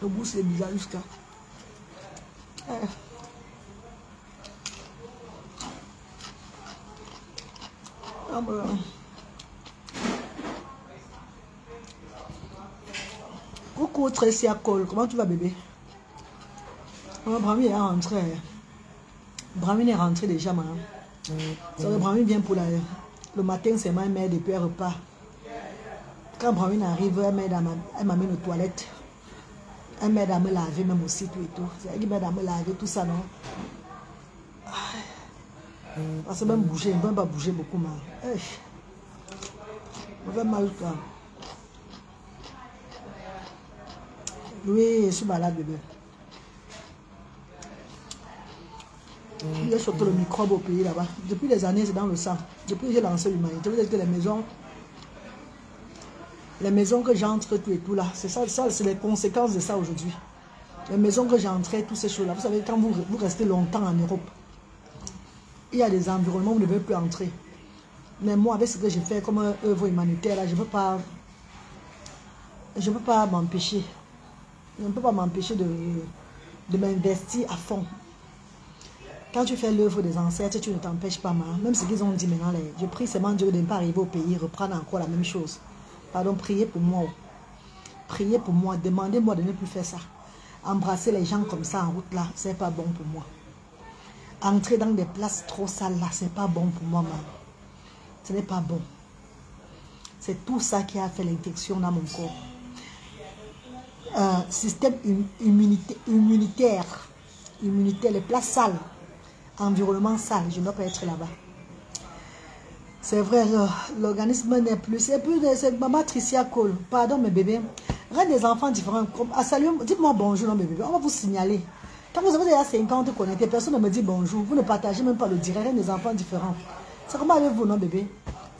Le goût, c'est bizarre jusqu'à... Coucou Tracy Cole, comment tu vas bébé? Brahmi est rentré. Brahmi est rentré déjà maintenant. Brahmi vient pour le matin, c'est ma mère depuis un repas. Quand Brahmi arrive, elle m'amène aux toilettes. Elle m'aide à me laver même aussi tout et tout. C'est elle qui m'aide à me laver tout ça, non? Parce que même bouger, je ne peux pas bouger beaucoup mal. Je me fais mal quoi. Oui, je suis malade bébé. Il y a surtout le microbe au pays là-bas. Depuis des années, c'est dans le sang. Depuis que j'ai lancé l'humanité, je veux dire que les maisons que j'entre tout et tout là, c'est ça c'est les conséquences de ça aujourd'hui. Les maisons que j'entrais, toutes ces choses là. Vous savez, quand vous restez longtemps en Europe, il y a des environnements où vous ne devez plus entrer. Mais moi, avec ce que j'ai fait comme œuvre humanitaire là, je ne peux pas m'empêcher. Je ne peux pas m'empêcher de m'investir à fond. Quand tu fais l'œuvre des ancêtres, tu ne t'empêches pas mal. Même ce qu'ils ont dit maintenant, je prie seulement Dieu de ne pas arriver au pays, reprendre encore la même chose. Pardon, priez pour moi. Priez pour moi, demandez-moi de ne plus faire ça. Embrasser les gens comme ça en route là, c'est pas bon pour moi. Entrer dans des places trop sales là, c'est pas bon pour moi, man. Ce n'est pas bon. C'est tout ça qui a fait l'infection dans mon corps. Système immunitaire, les places sales, environnement sale, je ne dois pas être là-bas. C'est vrai, l'organisme n'est plus, c'est maman Tricia Cole, pardon mes bébés, rien des enfants différents, salut, dites-moi bonjour non mes bébés, on va vous signaler. Quand vous avez déjà 50 connectés, personne ne me dit bonjour, vous ne partagez même pas le direct, rien des enfants différents. C'est comment avec vous non bébé?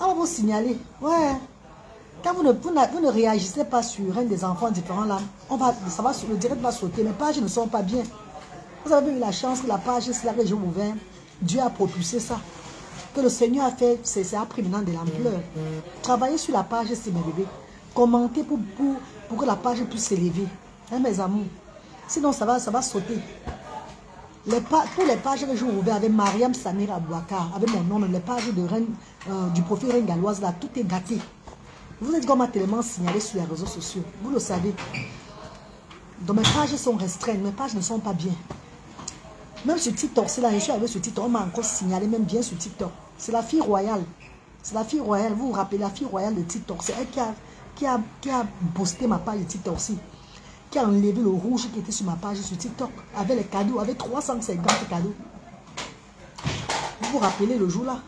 On va vous signaler, ouais. Quand vous ne réagissez pas sur un des enfants différents là, le direct va sauter, mes pages ne sont pas bien. Vous avez eu la chance que la page, c'est là que j'ai ouvert, Dieu a propulsé ça. Que le Seigneur a fait, c'est a pris maintenant de l'ampleur. Travaillez sur la page, c'est mes bébés. Commentez pour que la page puisse s'élever. Hein, mes amours. Sinon, ça va sauter. Pour les pages que j'ai ouvertes avec Mariam Samira Abouakar, avec mon nom, les pages de reine, du profil Reine Galloise, là, tout est gâté. Vous êtes comme tellement signalé sur les réseaux sociaux. Vous le savez. Donc mes pages sont restreintes, mes pages ne sont pas bien. Même sur TikTok, c'est là, je suis arrivé sur TikTok, on m'a encore signalé, même bien sur TikTok. C'est la fille royale. C'est la fille royale, vous vous rappelez, la fille royale de TikTok. C'est elle qui a posté ma page de TikTok aussi. Qui a enlevé le rouge qui était sur ma page sur TikTok. Avec les cadeaux, avec 350 cadeaux. Vous vous rappelez le jour là?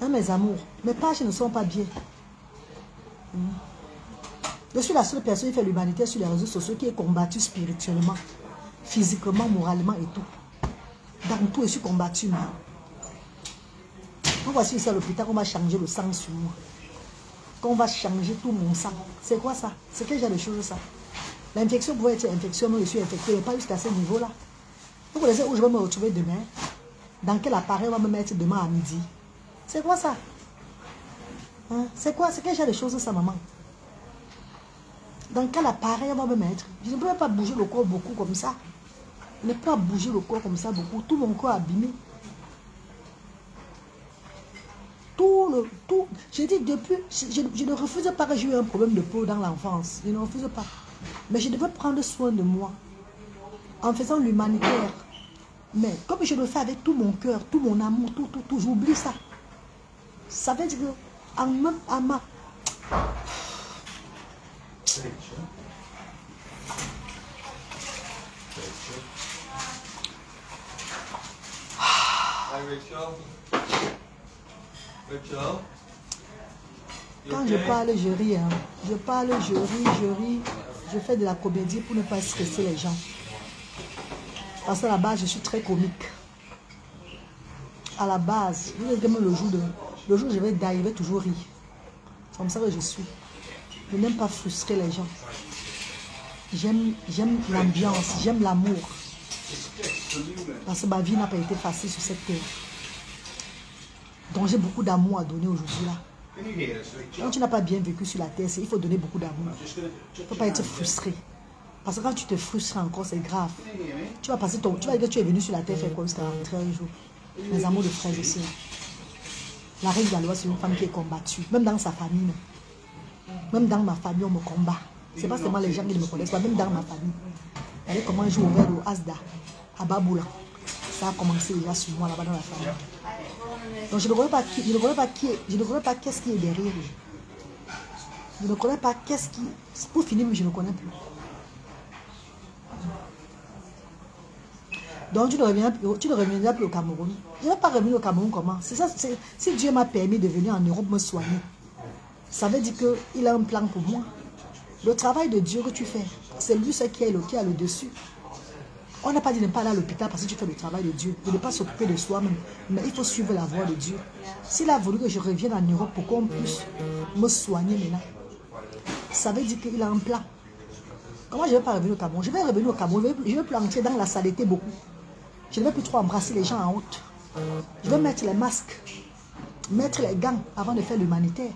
Hein, mes amours, mes pages ne sont pas bien. Je suis la seule personne qui fait l'humanité sur les réseaux sociaux qui est combattue spirituellement, physiquement, moralement et tout. Dans tout, je suis combattue. Quand voici ici à l'hôpital, on va changer le sang sur moi. Qu'on va changer tout mon sang. C'est quoi ça? C'est quel genre de choses ça? L'infection pouvait être infection, mais je suis infectée, mais pas jusqu'à ce niveau-là. Vous connaissez où je vais me retrouver demain? Dans quel appareil on va me mettre demain à midi? C'est quoi ça? Hein? C'est quoi? C'est quel genre de choses ça, maman? Dans quel appareil on va me mettre? Je ne peux pas bouger le corps beaucoup comme ça. Je ne peux pas bouger le corps comme ça beaucoup. Tout mon corps abîmé. Je dis depuis, je ne refuse pas que j'ai eu un problème de peau dans l'enfance. Je ne refuse pas. Mais je devais prendre soin de moi. En faisant l'humanitaire. Mais comme je le fais avec tout mon cœur, tout mon amour, tout, j'oublie ça. Ça veut dire que à ma... Quand je parle, je ris. Hein. Je parle, je ris. Je fais de la comédie pour ne pas stresser les gens. Parce qu'à la base, je suis très comique. À la base, vous savez, le jour où je vais dire, je vais toujours rire. C'est comme ça que je suis. Je n'aime pas frustrer les gens. J'aime l'ambiance, j'aime l'amour. Parce que ma vie n'a pas été facile sur cette terre. Donc j'ai beaucoup d'amour à donner aujourd'hui là. Quand tu n'as pas bien vécu sur la terre, il faut donner beaucoup d'amour. Il ne faut pas être frustré. Parce que quand tu te frustres encore, c'est grave. Tu vas passer ton... Tu vas dire que tu es venu sur la terre faire quoi jusqu'à rentrer un jour. Les amours de frères et sœurs. La règle de la loi, c'est une femme qui est combattue. Même dans sa famille. Même dans ma famille, on me combat. C'est pas seulement les gens qui ne me connaissent pas. Même dans ma famille. Regardez comment je joue au verre au Asda, à Baboula. Ça a commencé déjà sur moi là-bas dans la famille. Donc je ne connais pas qui, je ne connais pas qui, je ne connais pas qu'est-ce qui est derrière. Je ne connais pas qu'est-ce qui... Pour finir, mais je ne connais plus. Donc tu ne reviendras plus au Cameroun. Je ne vais pas revenir au Cameroun comment? C'est ça, si Dieu m'a permis de venir en Europe me soigner, ça veut dire qu'il a un plan pour moi. Le travail de Dieu que tu fais, c'est lui seul qui a le dessus. On n'a pas dit de ne pas aller à l'hôpital parce que tu fais le travail de Dieu, de ne pas s'occuper de soi-même. Mais il faut suivre la voie de Dieu. S'il a voulu que je revienne en Europe pour qu'on puisse me soigner maintenant, ça veut dire qu'il a un plan. Comment je ne vais pas revenir au Cameroun? Je vais revenir au Cameroun, je ne vais plus entrer dans la saleté beaucoup. Je ne vais plus trop embrasser les gens en haute. Je vais mettre les masques, mettre les gants avant de faire l'humanitaire,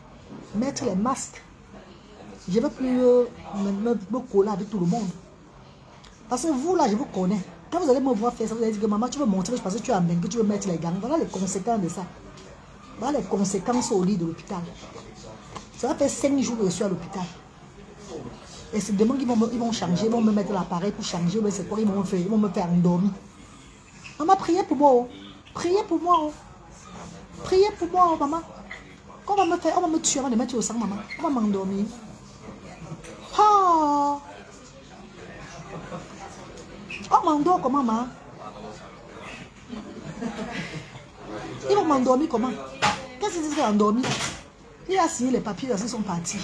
mettre les masques. Je ne vais plus me coller avec tout le monde. Parce que vous là, je vous connais. Quand vous allez me voir faire ça, vous allez dire que maman, tu veux montrer parce que tu as amené, que tu veux mettre les gants. Voilà les conséquences de ça. Voilà les conséquences au lit de l'hôpital. Ça va faire 5 jours que je suis à l'hôpital. Et c'est demain qu'ils vont changer, ils vont me mettre l'appareil pour changer. Mais c'est quoi, ils vont me faire endormir. Maman, priez pour moi. Oh. Priez pour moi. Oh. Priez pour moi, oh, maman. Quand on va me tuer avant de mettre au sang, maman. On va m'endormir. Ah! On m'endort comment, maman? Ils vont m'endormir comment? Qu'est-ce qu'ils disent endormir? Il a signé les papiers, ils sont partis.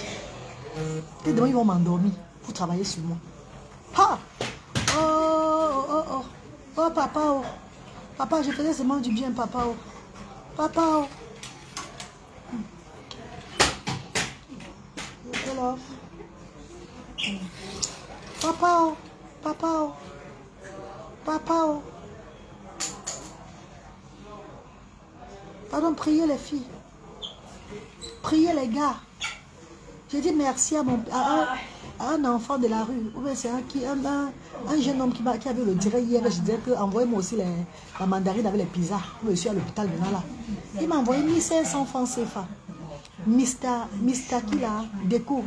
Et demain, ils vont m'endormir pour travailler sur moi. Ah! Oh, papa, oh. Papa, je faisais seulement du bien, papa, oh. Papa, oh. Papa, oh. Papa, oh. Papa, oh. Pardon, priez les filles. Priez les gars. J'ai dit merci à un enfant de la rue. C'est un jeune homme qui avait le direct hier. Je disais que envoyez-moi aussi la mandarine avec les pizzas. Je suis à l'hôpital maintenant là. Il m'a envoyé 1500 francs CFA. Mr. Kila, déco.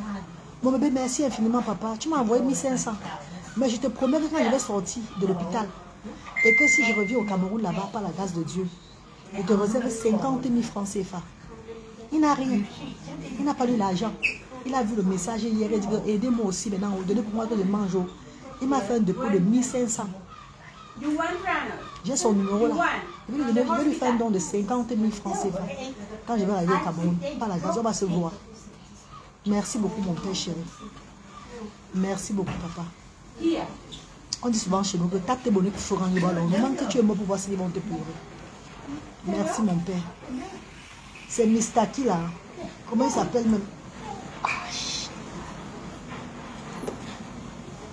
Mon bébé, merci infiniment, papa. Tu m'as envoyé 1500. Mais je te promets que quand je vais sortir de l'hôpital et que si je reviens au Cameroun là-bas, par la grâce de Dieu, je te réserve 50 000 francs CFA. Il n'a rien. Il n'a pas eu l'argent. Il a vu le message hier. Il dit aidez-moi aussi maintenant. Donnez pour moi que je mange. Il m'a fait un dépôt de 1500. J'ai son numéro là. Je vais lui faire un don de 50 000 francs CFA. Quand je vais arriver au Cameroun, par la grâce, on va se voir. Merci beaucoup, mon père chéri. Merci beaucoup, papa. On dit souvent chez nous que t'as tes bonnets pour faire un ballon. On demande que tu es mort pour voir s'ils vont te pleurer. Merci, mon père. C'est Mistaki là. Comment il s'appelle même?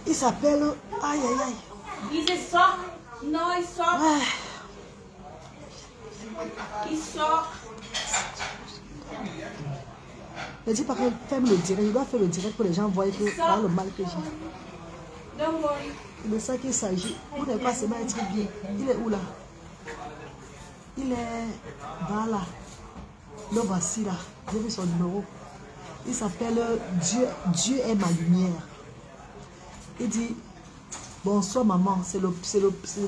Il s'appelle... Aïe, aïe, aïe. Il sort. Non, il sort. Il sort. Je dis pas que fais le direct. Je dois faire le direct pour les gens voient que voilà le mal que j'ai. C'est de ça qu'il s'agit. Vous n'avez pas seulement être bien. Il est où là? Il est... Voilà. Le voici là. J'ai vu son numéro. Il s'appelle Dieu est ma lumière. Il dit, bonsoir maman, c'est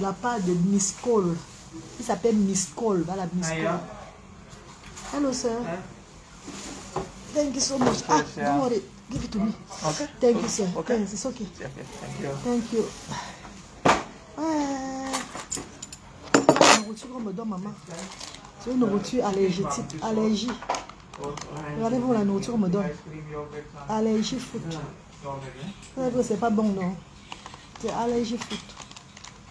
la part de Miss Cole. Il s'appelle Miss Cole. Voilà, Miss Cole. Hello, sir. Thank you so much. Ah, don't worry. Give it to me. Okay. Thank you, sir. Okay. Thanks, it's okay. Okay, thank you. Thank you. La nourriture qu'on me donne, maman. C'est une nourriture allergétique. Allergie. Regardez-vous la nourriture qu'on me donne. Allergie fruit. C'est pas bon, non. C'est allergie fruit.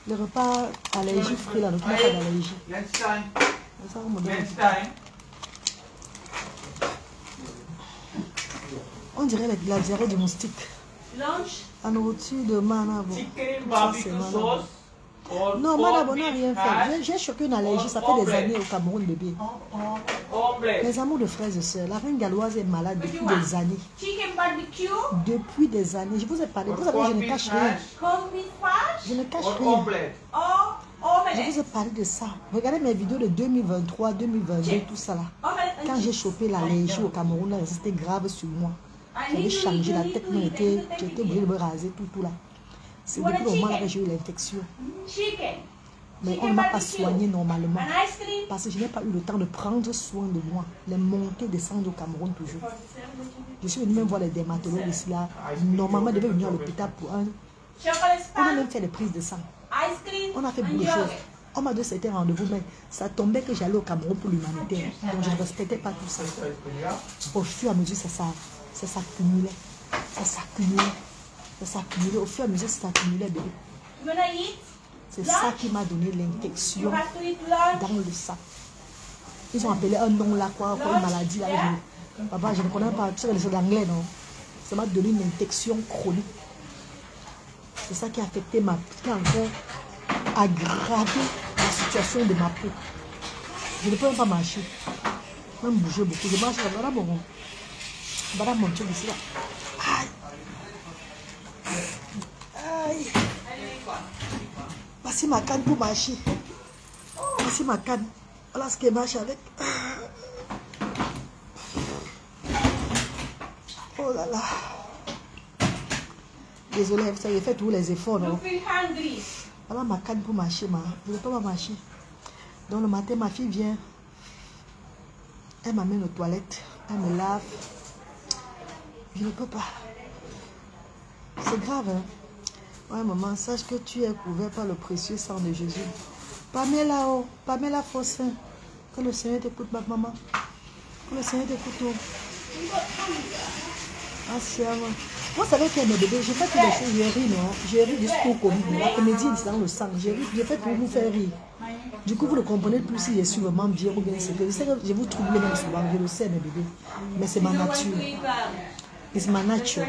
Le repas allergie fruit, là, donc il n'y a pas d'allergie. C'est ça qu'on me donne. On dirait la diarrhée du moustique. Lunch. La nourriture de Manabo. Chicken barbecue sauce. Non, madame, on n'a rien fait. J'ai choqué une allergie, ça fait des années au Cameroun, bébé. Les amours de frères et sœurs, la reine galloise est malade depuis des années. Depuis des années. Je vous ai parlé, vous savez, je ne cache rien. Je ne cache rien. Je vous ai parlé de ça. Regardez mes vidéos de 2023, 2022, tout ça là. Quand j'ai chopé l'allergie au Cameroun, c'était grave sur moi. J'avais changé, la tête j'étais obligée de me raser, tout là. C'est depuis le moment là que j'ai eu l'infection. Mais on ne m'a pas soigné normalement. Parce que je n'ai pas eu le temps de prendre soin de moi. Les montées descendre au Cameroun toujours. Je suis venue même voir les dermatologues ici là. Normalement, je devais venir à l'hôpital pour un... On a même fait des prises de sang. On a fait beaucoup de choses. On m'a donné certains rendez-vous, mais ça tombait que j'allais au Cameroun pour l'humanité. Donc je ne respectais pas tout ça. Au fur et à mesure, ça s'accumulait. Ça s'accumulait. Ça s'accumulait. Au fur et à mesure, ça s'accumulait, bébé. C'est ça qui m'a donné l'infection dans le sang. Ils ont appelé un nom là, quoi, une maladie là. Papa, je ne connais pas, tu sais, les anglais, non? Ça m'a donné une infection chronique. C'est ça qui a affecté ma peau, qui a encore aggravé la situation de ma peau. Je ne peux même pas marcher. Même bouger beaucoup. Je marche là, voilà mon truc ici là. Aïe. Aïe. Voici ma canne pour marcher. Voici ma canne. Voilà ce qu'elle marche avec. Oh là là. Désolée, vous avez fait tous les efforts, non? Voilà ma canne pour marcher, je ne peux pas marcher. Donc le matin, ma fille vient. Elle m'amène aux toilettes. Elle me lave. Je ne peux pas. C'est grave, hein? Ouais, maman, sache que tu es couvert par le précieux sang de Jésus. Pamela, oh, Pamela Fossin. Que le Seigneur t'écoute, ma maman. Que le Seigneur t'écoute, oh. Ah, c'est à moi. Vous savez que mes bébés, j'ai fait toutes les choses, j'ai ri, non? J'ai ri jusqu'au comique. La comédie, c'est dans le sang. J'ai fait pour vous faire rire. Du coup, vous ne comprenez plus si je suis vraiment bien ou bien c'est que je sais que je vous trouble même souvent, je le sais, mes bébés. Mais c'est ma nature. C'est ma nature.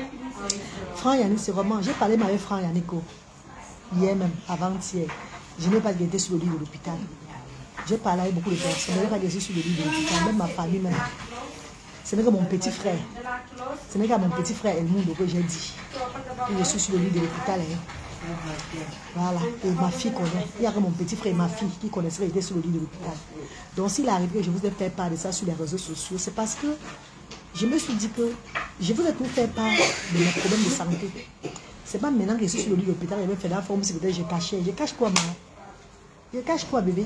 Franck Yannick, c'est vraiment... J'ai parlé avec Franck Yannick hier même, avant-hier. Je n'ai pas été sur le lit de l'hôpital. J'ai parlé avec beaucoup de personnes. Je n'ai pas été sur le lit de l'hôpital, même ma famille même. Ce n'est que mon petit frère. Ce n'est qu'à mon petit frère Elmondo que j'ai dit. Et je suis sur le lit de l'hôpital. Hein. Voilà. Et ma fille connaît. Il y a que mon petit frère et ma fille qui connaissaient était sur le lit de l'hôpital. Donc s'il arrive que je vous ai fait part de ça sur les réseaux sociaux, c'est parce que je me suis dit que je vous ai tout fait part de mes problèmes de santé. C'est pas maintenant que je suis sur le lit de l'hôpital, je vais faire la forme si peut-être je cachais. Je cache quoi, maman? Je cache quoi, bébé?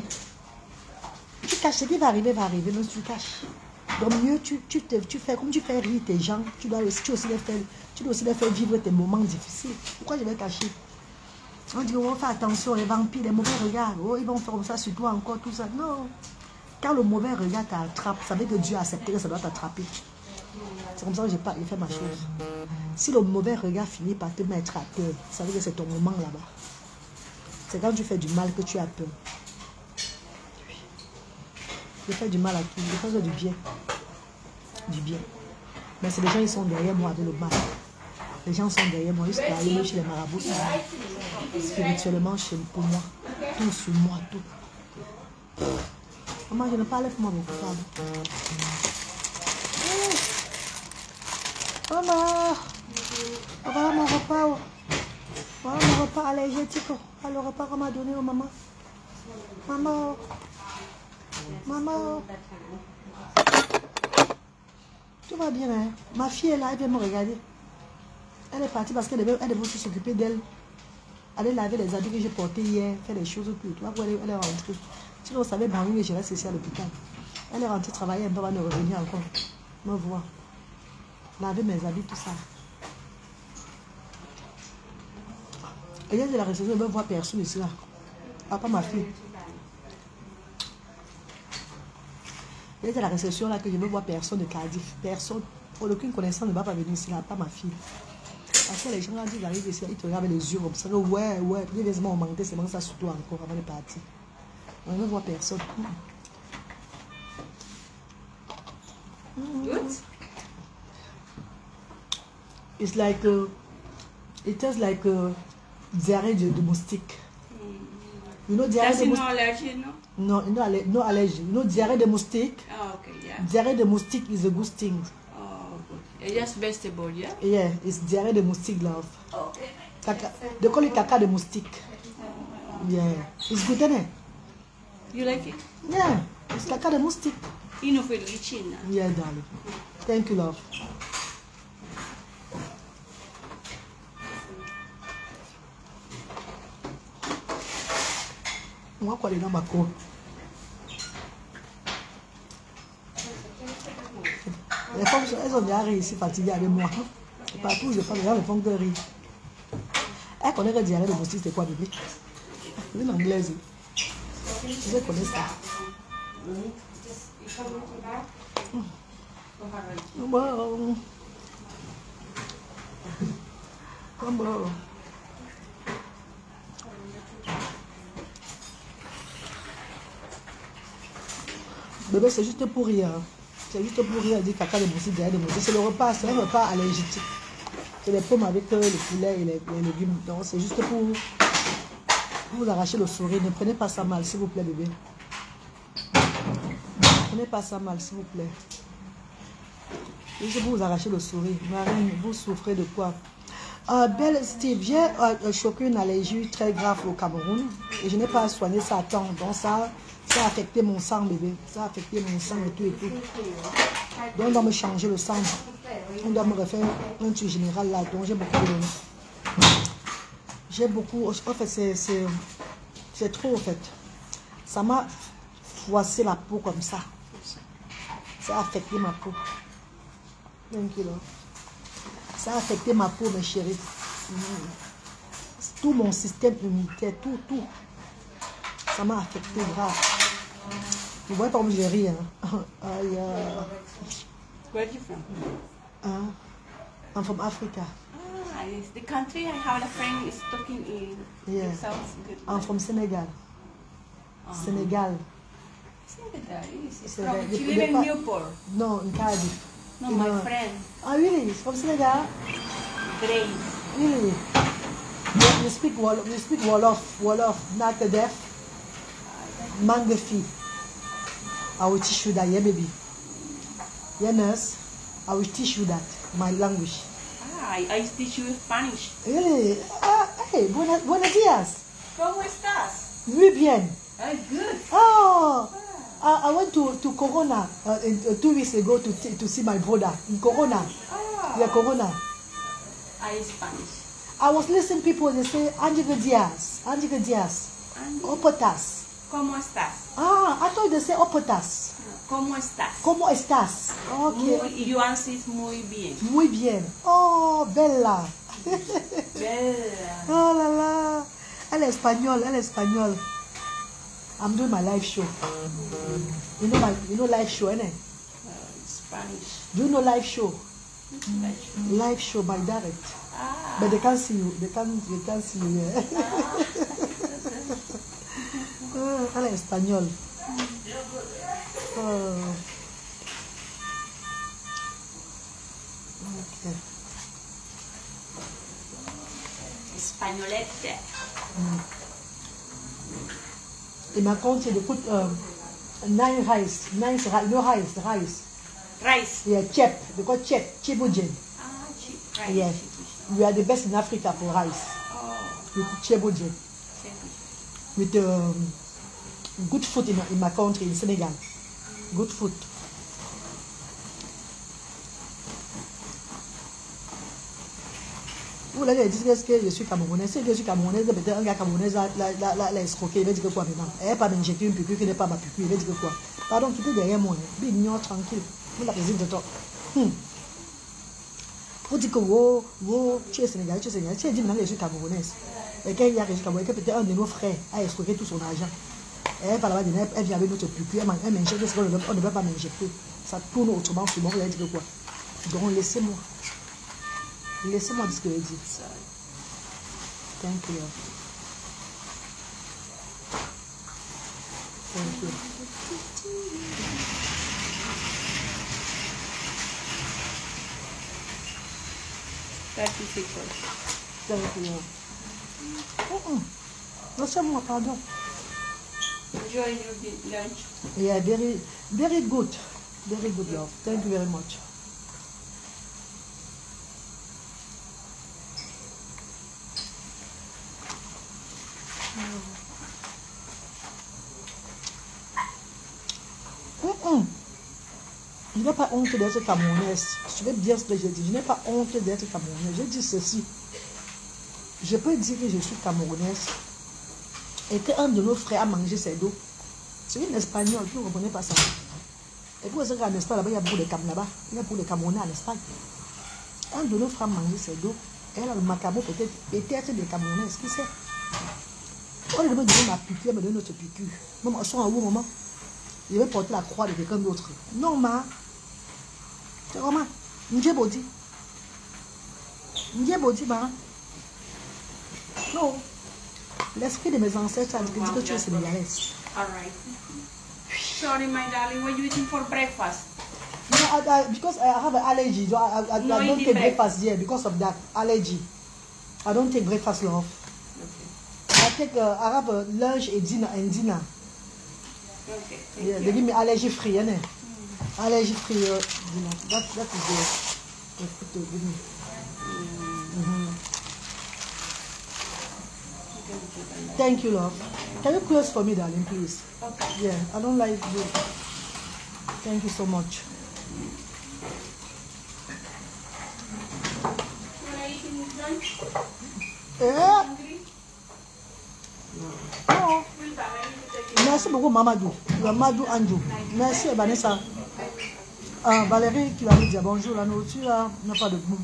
Tu caches ce qui va arriver, non, tu caches. Donc mieux, tu fais comme tu fais rire tes gens, tu dois aussi les faire vivre tes moments difficiles. Pourquoi je vais cacher? On dit, on fait attention, les vampires, les mauvais regards, oh, ils vont faire ça sur toi encore, tout ça. Non. Quand le mauvais regard t'attrape, ça veut dire que Dieu a accepté que ça doit t'attraper. C'est comme ça que j'ai fait ma chose. Si le mauvais regard finit par te mettre à terre, ça veut dire que c'est ton moment là-bas. C'est quand tu fais du mal que tu as peur. Je fais du mal à qui? Je fais du bien. Du bien. Mais c'est les gens qui sont derrière moi avec le mal. Les gens sont derrière moi, jusqu'à aller chez les marabouts. Spirituellement, pour moi. Tout sur moi, tout. Maman, je ne parle pas moi beaucoup. Maman, voilà mon repas. Voilà mon repas allergétique. Voilà le repas qu'on m'a donné aux mamans. Maman. Maman. Tout va bien, hein? Ma fille est là, elle vient me regarder. Elle est partie parce qu'elle devait aussi s'occuper d'elle. Aller laver les habits que j'ai portés hier, faire des choses tout. Elle est rentrée. Sinon, on savait bien que je reste ici à l'hôpital. Elle est rentrée travailler un peu avant de revenir encore. Me voir. Laver mes habits, tout ça. Et hier, de la réception, je ne veux voir personne ici là. À part ma fille. Il y a la réception là que je ne veux voir personne de Cardiff. Personne. Pour aucune connaissance ne va pas venir ici là, pas ma fille. Parce que les gens là, ils arrivent ici, ils te regardent avec les yeux comme ça. Ouais. Puis les vêtements ont manqué, c'est bon ça sur toi encore avant de partir. On ne veut voir personne. It's like it tastes like diarrhée de moustique. You know diarrhée That's de no moustique? allergy, no? No allergy. You know diarrhée de moustique? Oh, okay, yeah. Diarrhée de moustique is a good thing. Oh, good. It's just vegetable, yeah? Yeah, it's diarrhée de moustique, love. Okay. Caca. They call it caca de moustique. Yeah, it's good, isn't it? You like it? Yeah, it's caca de moustique. You know, for the chin. Yeah, darling. Thank you, love. Moi, quoi, les dans ma cour. Les femmes, elles ont déjà réussi fatiguées avec moi. Partout où je parle, les gens me font que rire. Elle connaît que diarrhée de moustique, c'est quoi, bébé? C'est une anglaise. Je connais ça. Bon. Bon. Bébé, c'est juste pour rire. C'est juste pour rire, dire caca de moustique, derrière de moustique. C'est le repas, c'est un repas allergique. C'est les pommes avec le poulet et les légumes. Donc, c'est juste pour vous arracher le sourire. Ne prenez pas ça mal, s'il vous plaît, bébé. Ne prenez pas ça mal, s'il vous plaît. Juste pour vous arracher le sourire. Marine, vous souffrez de quoi? Belle Steve, j'ai choqué une allergie très grave au Cameroun et je n'ai pas soigné ça à temps. Donc ça a affecté mon sang, bébé. Ça a affecté mon sang et tout et tout. Donc on doit me changer le sang. On doit me refaire un truc général là. Donc j'ai beaucoup de... J'ai beaucoup... En fait, c'est trop en fait. Ça m'a froissé la peau comme ça. Ça a affecté ma peau. Thank you, love. Ça a affecté ma peau, mes chéris. Tout mon système immunitaire, tout. Ça m'a affecté grave. Vous voyez pas comme je ris, hein? Where are you from? I'm from Africa. Ah, it's the country I have a friend is talking in. Yeah. It sounds good. I'm from Senegal. Senegal. Senegal, it's So from, the- she the live in pa- Newport. No, in Cardiff. No, You my know- friend, Really? It's from Senegal? Grace. Really? Yeah, you speak Wolof, not the deaf. Mangafi. I will teach you that, yeah, baby. Yeah, nurse. I will teach you that, my language. Ah, I teach you Spanish. Really? Hey, buenos días. ¿Cómo estás? Muy bien. Ah, good. Oh, I went to Corona 2 weeks ago to see my brother in Corona. Ah, Yeah, Corona. I Spanish. I was listening people, they say, Angico Diaz. Andy, Opotas. ¿cómo estás? I thought they say Opotas. ¿Cómo estás? ¿Cómo estás? Okay. Muy, you answer muy bien. Muy bien. Oh, Bella. Bella. Oh là là. Elle est espagnole. I'm doing my live show. You know live show, innit? Spanish. Do you know live show? Spanish. Live show by direct. Ah. But they can't see you. They can't see you. Yeah. Elle est espagnole. Oh. Okay. Espagnolette. In my country, they put 9 rice. No rice. Rice. Yeah, chep. They call chep. Chebojen. Ah, cheap. Rice. Yeah. We are the best in Africa for rice. Oh, With chebojen. With good food in my country, in Senegal. Good food. Vous l'avez dit, est-ce que je suis camerounaise? Si je suis camerounaise, peut-être un gars camerounais l'a escroqué, il va dire que quoi maintenant? Elle n'a pas m'injecter une piqûre qui n'est pas ma piqûre, il va dire que quoi? Pardon, quittez derrière moi, bignon, tranquille. Vous la présente de toi. Vous dites que tu es sénégalais, tu es dit maintenant que je suis camerounaise. Et quand il y a réussi camerounais, que peut-être un de nos frères a escroqué tout son argent. Elle par là-bas, elle vient avec notre piqûre, elle m'injecte, on ne veut pas m'injecter. Ça tourne autrement sur moi, vous allez dire que quoi? Donc laissez-moi. Laissez-moi dire ce que je dis. Thank you. Thank you. Thank you. Laissez-moi, pardon. enjoy your lunch? Yeah, very, very good. Very good, love. Thank you very much. Je n'ai pas honte d'être camerounaise. Je vais dire ce que j'ai dit. Je n'ai pas honte d'être camerounaise. Je dis ceci. Je peux dire que je suis camerounaise et qu'un de nos frères a mangé ses dos. C'est une espagnole, tu ne comprenez pas ça. Et puis, c'est qu'en Espagne, là-bas, il y a beaucoup de Camerounais là-bas. Il y a beaucoup de Camerounais en Espagne. Un de nos frères a mangé ses dos. Elle a le macabo peut-être des Camerounaises. Qui sait? On lui demande de donner ma piqûre, elle me donne notre piqûre. Maman, son à où, maman? Je vais porter la croix de quelqu'un d'autre. Non, ma. C'est comment? N'djebodi. N'djebodi, ma. Non. L'esprit de mes ancêtres a dit que tu es sénégalaise. All right. Sorry, my darling. What are you eating for breakfast? No, because I have an allergy. So I don't take breakfast here because of that allergy. I don't take breakfast, love. Okay. I have a lunch and dinner. Okay. Yeah, they give me allergy free, innit? Allergy free dinner. That is the food they give me. Thank you, love. Can you close for me, darling, please? Okay. Yeah, I don't like you. Thank you so much. When are you eating lunch? Yeah. Hungry? Oh. We'll buy it. Merci beaucoup, Mamadou. Mamadou Andrew. Merci, Vanessa. Valérie qui va me dire bonjour, la nourriture n'a pas de goût.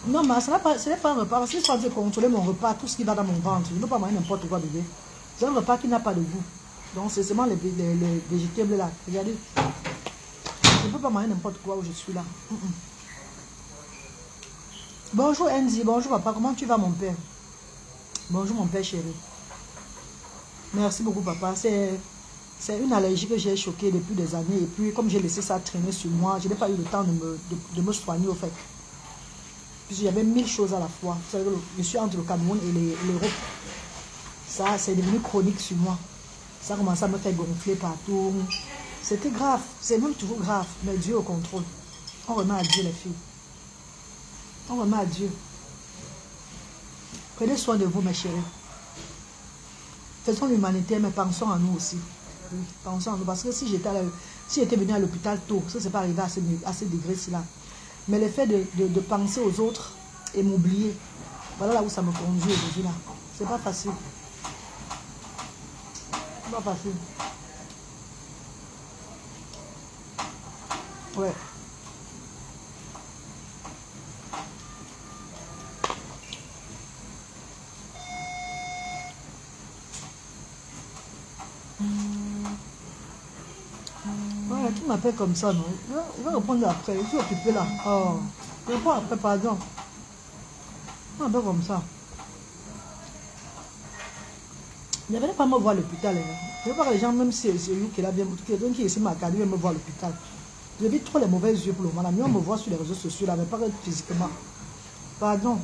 Non, mais ce n'est pas un repas. Parce que je vais contrôler mon repas, tout ce qui va dans mon ventre. Je ne peux pas manger n'importe quoi, bébé. C'est un repas qui n'a pas de goût. Donc, c'est seulement les végétables là. Regardez. Je ne peux pas manger n'importe quoi où je suis là. Bonjour, Andy. Bonjour, papa. Comment tu vas, mon père? Bonjour, mon père chéri. Merci beaucoup, papa. C'est une allergie que j'ai choquée depuis des années. Et puis, comme j'ai laissé ça traîner sur moi, je n'ai pas eu le temps de me soigner, au fait. Puisqu'il y avait 1000 choses à la fois. Vous savez, je suis entre le Cameroun et l'Europe. Ça, c'est devenu chronique sur moi. Ça a commencé à me faire gonfler partout. C'était grave. C'est même toujours grave. Mais Dieu au contrôle. On remet à Dieu, les filles. On remet à Dieu. Prenez soin de vous, mes chéris. Faisons l'humanité, mais pensons à nous aussi. Oui, pensons à nous. Parce que si j'étais venu à l'hôpital tôt, ça ne s'est pas arrivé à ce degré-ci-là. Mais le fait de penser aux autres et m'oublier, voilà là où ça me conduit aujourd'hui là. C'est pas facile. C'est pas facile. Ouais. Ouais, tu m'appelles comme ça, non? Je vais répondre après. Je suis occupée là. Oh. Je réponds après, pardon. Tu m'appelles comme ça. Ne venez pas me voir à l'hôpital. Hein. Je veux voir les gens, même si c'est lui qui est là, quelqu'un qui est ici m'a regardé, me voir à l'hôpital. Je vis trop les mauvais yeux pour le moment. Mieux on me voit sur les réseaux sociaux, là, mais pas physiquement. Pardon.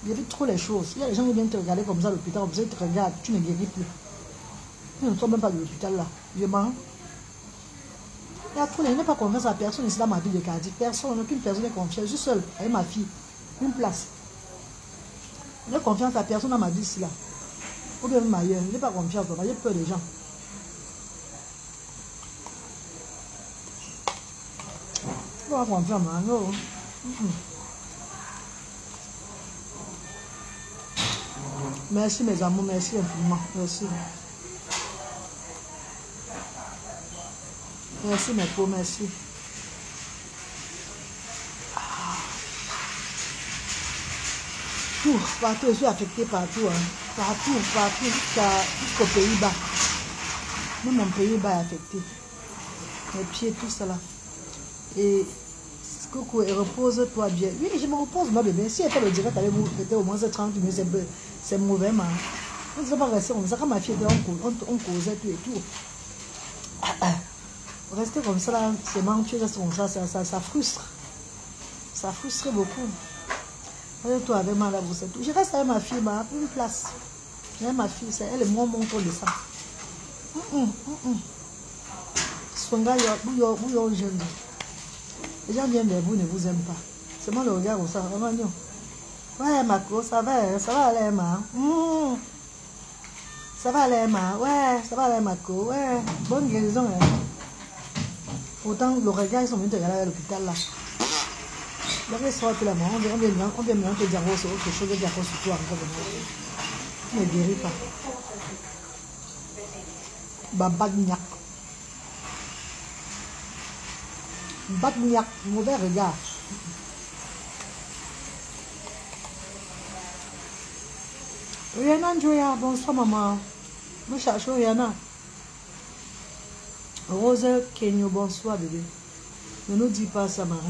Je vis trop les choses. Il y a des gens qui viennent te regarder comme ça à l'hôpital, comme ça, ils te regardent, tu ne guéris plus. Tu ne sors même pas de l'hôpital là. Je mens. Il y a trop, je n'ai pas confiance à personne ici dans ma vie de quartier. Personne, aucune personne n'est confiante. Je suis seule avec ma fille. Une place. Je n'ai confiance à personne dans ma vie ici là. Ou bien même ailleurs. Je n'ai pas confiance. J'ai peur des gens. Je n'ai pas confiance, non. Merci mes amours, merci infiniment. Merci. Merci mes pauvres, merci. Tout, partout, je suis affectée partout. Hein. Partout, jusqu'au Pays-Bas. Même mon Pays-Bas est affecté. Mes pieds, tout ça là. Et coucou, et repose-toi bien. Oui, je me repose, ma bébé. Si elle fait le direct avec vous, peut-être au moins 30 minutes, c'est mauvais, man. On ne va pas rester comme ça. Quand ma fille était, on causait tout et tout. Rester comme ça, là, c'est marrant, tu restes comme ça, ça frustre. Ça frustre beaucoup. Toi avec moi, là, vous savez tout. Je reste avec ma fille, ma une place. Mais ma fille, elle est moins montre de ça. Songa, vous jeune. Les gens viennent vers vous, ne vous aiment pas. C'est moi le regard au ça. Ouais, Marco, ça va aller, ma. Ça va aller, ma. Ouais, ça va aller, Marco. Ouais, bonne guérison. Hein. Pourtant, le regard, ils sont venus te regarder à l'hôpital là. Donc, ils sont appelés la mort. On vient maintenant te dire autre chose, de dire sur toi encore. Tu ne guéris pas. Babagnac. Bagnac, mauvais regard. Rihanna Joya, bonsoir maman. Nous cherchons Rihanna. Rose Kenyo, bonsoir bébé. Ne nous dis pas ça, Marie.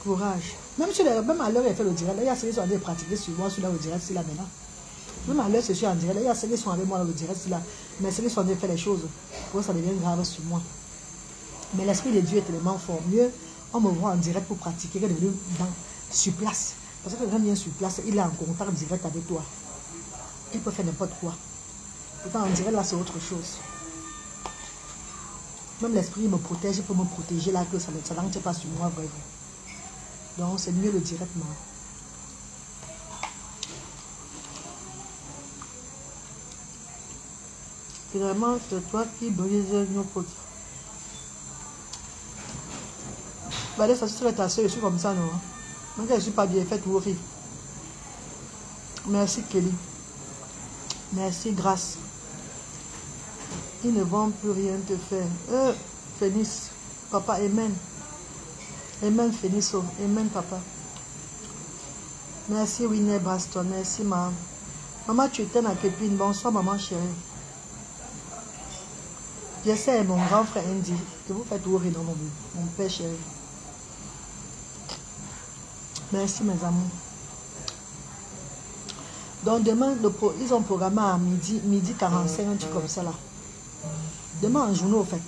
Courage. Même à l'heure, il fait le direct. Il y a ceux qui sont en train de pratiquer sur moi, sur le direct, c'est là maintenant. Même à l'heure, c'est sur en direct. Il y a ceux qui sont avec moi dans le direct, c'est là. Mais ceux qui sont en train de faire les choses, pour ça devient grave sur moi. Mais l'esprit de Dieu est tellement fort. Mieux, on me voit en direct pour pratiquer que de venir sur place. Parce que quand quelqu'un vient sur place, il est en contact direct avec toi. Il peut faire n'importe quoi. Pourtant, en direct, là, c'est autre chose. Même l'esprit me protège, il peut me protéger là, que ça n'entre pas sur moi, vraiment. Donc, c'est mieux le directement. Finalement, c'est toi qui brise nos potes. Bah, ça serait ta soeur, je suis comme ça, non? Donc, je ne suis pas bien faite, vous, fille. Merci, Kelly. Merci, grâce. Ils ne vont plus rien te faire. Phénix, papa, amen. Amen, Phénix, amen, papa. Merci, Winnie Baston. Merci, maman. Maman, tu étais ma copine. Bonsoir, maman chérie. J'essaie, mon grand frère Andy. Que vous faites ouvrir dans mon père chéri. Merci, mes amours. Donc, demain, ils ont programmé à midi 45, un truc comme ça là. Demain en journée, au fait.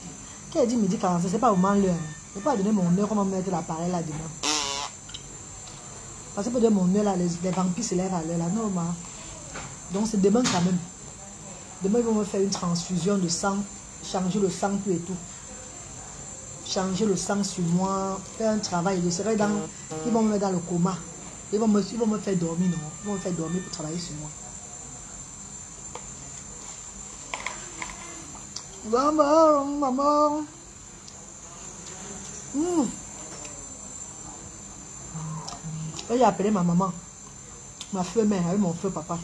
Qui a dit midi 45, c'est pas vraiment l'heure. Je ne vais pas donner mon heure, comment mettre l'appareil là demain. Parce que pour donner mon heure là, les vampires se lèvent à l'heure là, normal. Donc c'est demain quand même. Demain, ils vont me faire une transfusion de sang, changer le sang, tout et tout. Changer le sang sur moi, faire un travail. Je serai dans. Ils vont me mettre dans le coma. Ils vont me faire dormir, non. Ils vont me faire dormir pour travailler sur moi. Maman, maman. J'ai appelé ma maman, ma feu mère avec mon feu papa.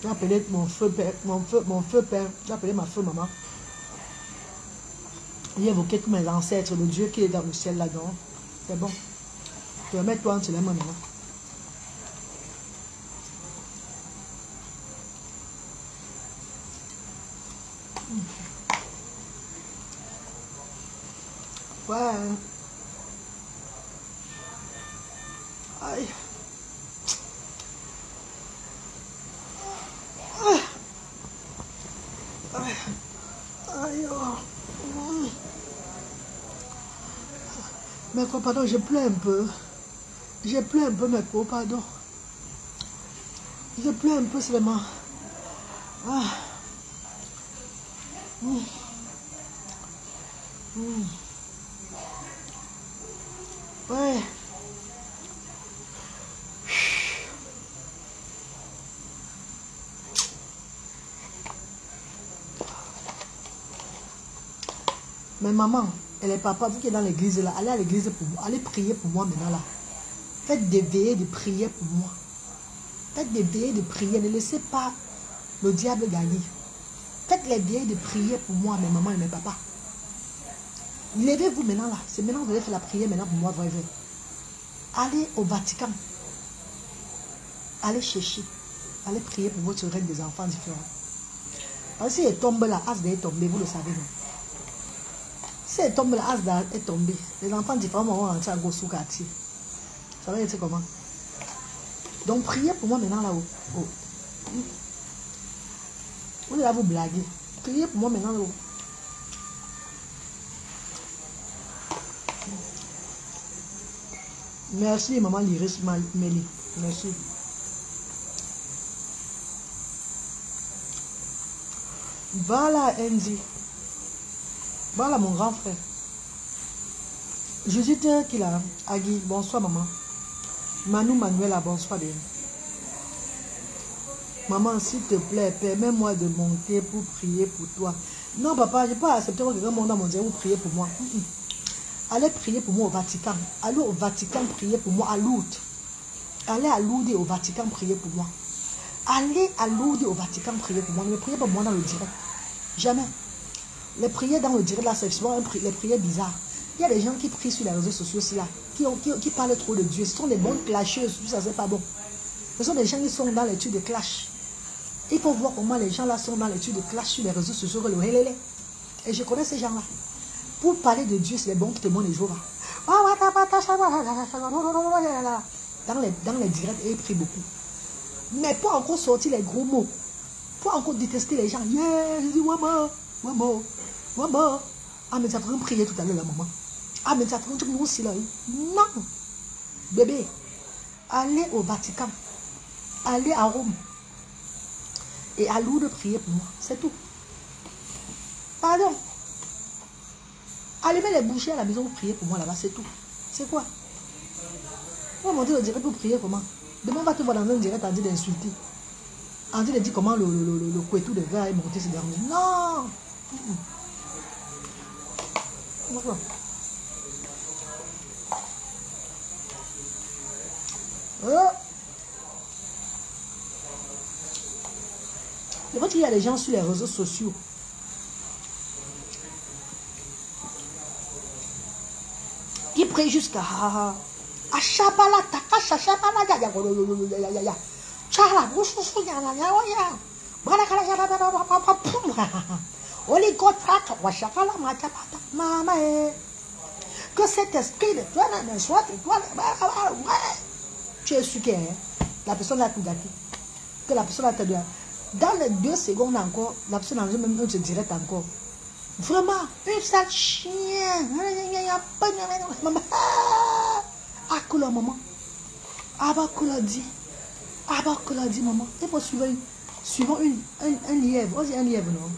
J'ai appelé mon feu père, mon feu père. J'ai appelé ma feu maman. J'ai évoqué tous mes ancêtres, le Dieu qui est dans le ciel là-dedans. C'est bon. Tu vas mettre toi entre les mains maintenant. Ouais. Aïe. Aïe. Aïe. Mais quoi, pardon, j'ai pleuré un peu. J'ai pleuré un peu, mais quoi, pardon. J'ai pleuré un peu seulement. Ah. Ouais. Mais maman, et les papas, vous qui êtes dans l'église là, allez à l'église pour moi, allez prier pour moi maintenant là. Faites des veillées de prière pour moi. Faites des veillées de prière, ne laissez pas le diable gagner. Faites les veillées de prière pour moi, mes mamans et mes papas. Levez-vous maintenant là. C'est maintenant que vous allez faire la prière maintenant pour moi, vrai. Allez au Vatican. Allez chercher. Allez prier pour votre règne des enfants différents. Parce que si elle tombe là, Asda est tombé, vous le savez non. Si elle tombe là, Asda est tombé. Les enfants différents vont rentrer à Gossou quartier. Ça va être comment? Donc priez pour moi maintenant là-haut. Oh. Vous allez là vous blaguer. Priez pour moi maintenant là-haut. Merci maman Lyris Mélie. Merci. Voilà, Andy. Voilà, mon grand frère. Judith qui l'a. Agui, bonsoir, maman. Manu Manuela, bonsoir, bien. Maman, s'il te plaît, permets-moi de monter pour prier pour toi. Non, papa, je n'ai pas accepté que quelqu'un monte dans mon Dieu pour prier pour moi. Allez prier pour moi au Vatican. Allez au Vatican prier pour moi à Lourdes. Allez à Lourdes et au Vatican prier pour moi. Allez à Lourdes et au Vatican prier pour moi. Ne me priez pas pour moi dans le direct. Jamais. Les prières dans le direct, là, c'est souvent les prières bizarres. Il y a des gens qui prient sur les réseaux sociaux, là, qui parlent trop de Dieu. Ce sont des bonnes clasheuses, tout ça, c'est pas bon. Ce sont des gens qui sont dans l'étude de clash. Il faut voir comment les gens là sont dans l'étude de clash sur les réseaux sociaux. Et je connais ces gens-là. Pour parler de Dieu, c'est les bons témoins de Jéhovah. Dans les directs, ils prient beaucoup. Mais pour encore sortir les gros mots, pour encore détester les gens. Yeah, je dis, maman, maman, maman. Ah, mais ça ferait prier tout à l'heure, la maman. Ah, mais ça ferait un truc aussi là. Non. Bébé, allez au Vatican. Allez à Rome. Et à Lourdes prier pour moi. C'est tout. Pardon. Allez mettre les bouchées à la maison pour prier pour moi là-bas. C'est tout. C'est quoi? On va monter le direct pour prier comment? Demain on va te voir dans un direct en train d'insulter. En train de dire comment le couetou de verre est monté ces derniers. Non. Voilà. Je vois qu'il y a des gens sur les réseaux sociaux. Qui prient jusqu'à Achabala, Takasha, Shabala, ya. Chala, Maman, que cet esprit de toi ne soit que toi. Tu es sûr que la personne a tout gâté. Que la personne a tout gâté. Dans les 2 secondes encore, la personne a même un direct encore. Vraiment, une sale chien. Maman. Ah, que la maman. Ah, bah, que la dit. Ah, bah, que la dit, maman. Il faut suivre un lièvre. On dit un lièvre, non?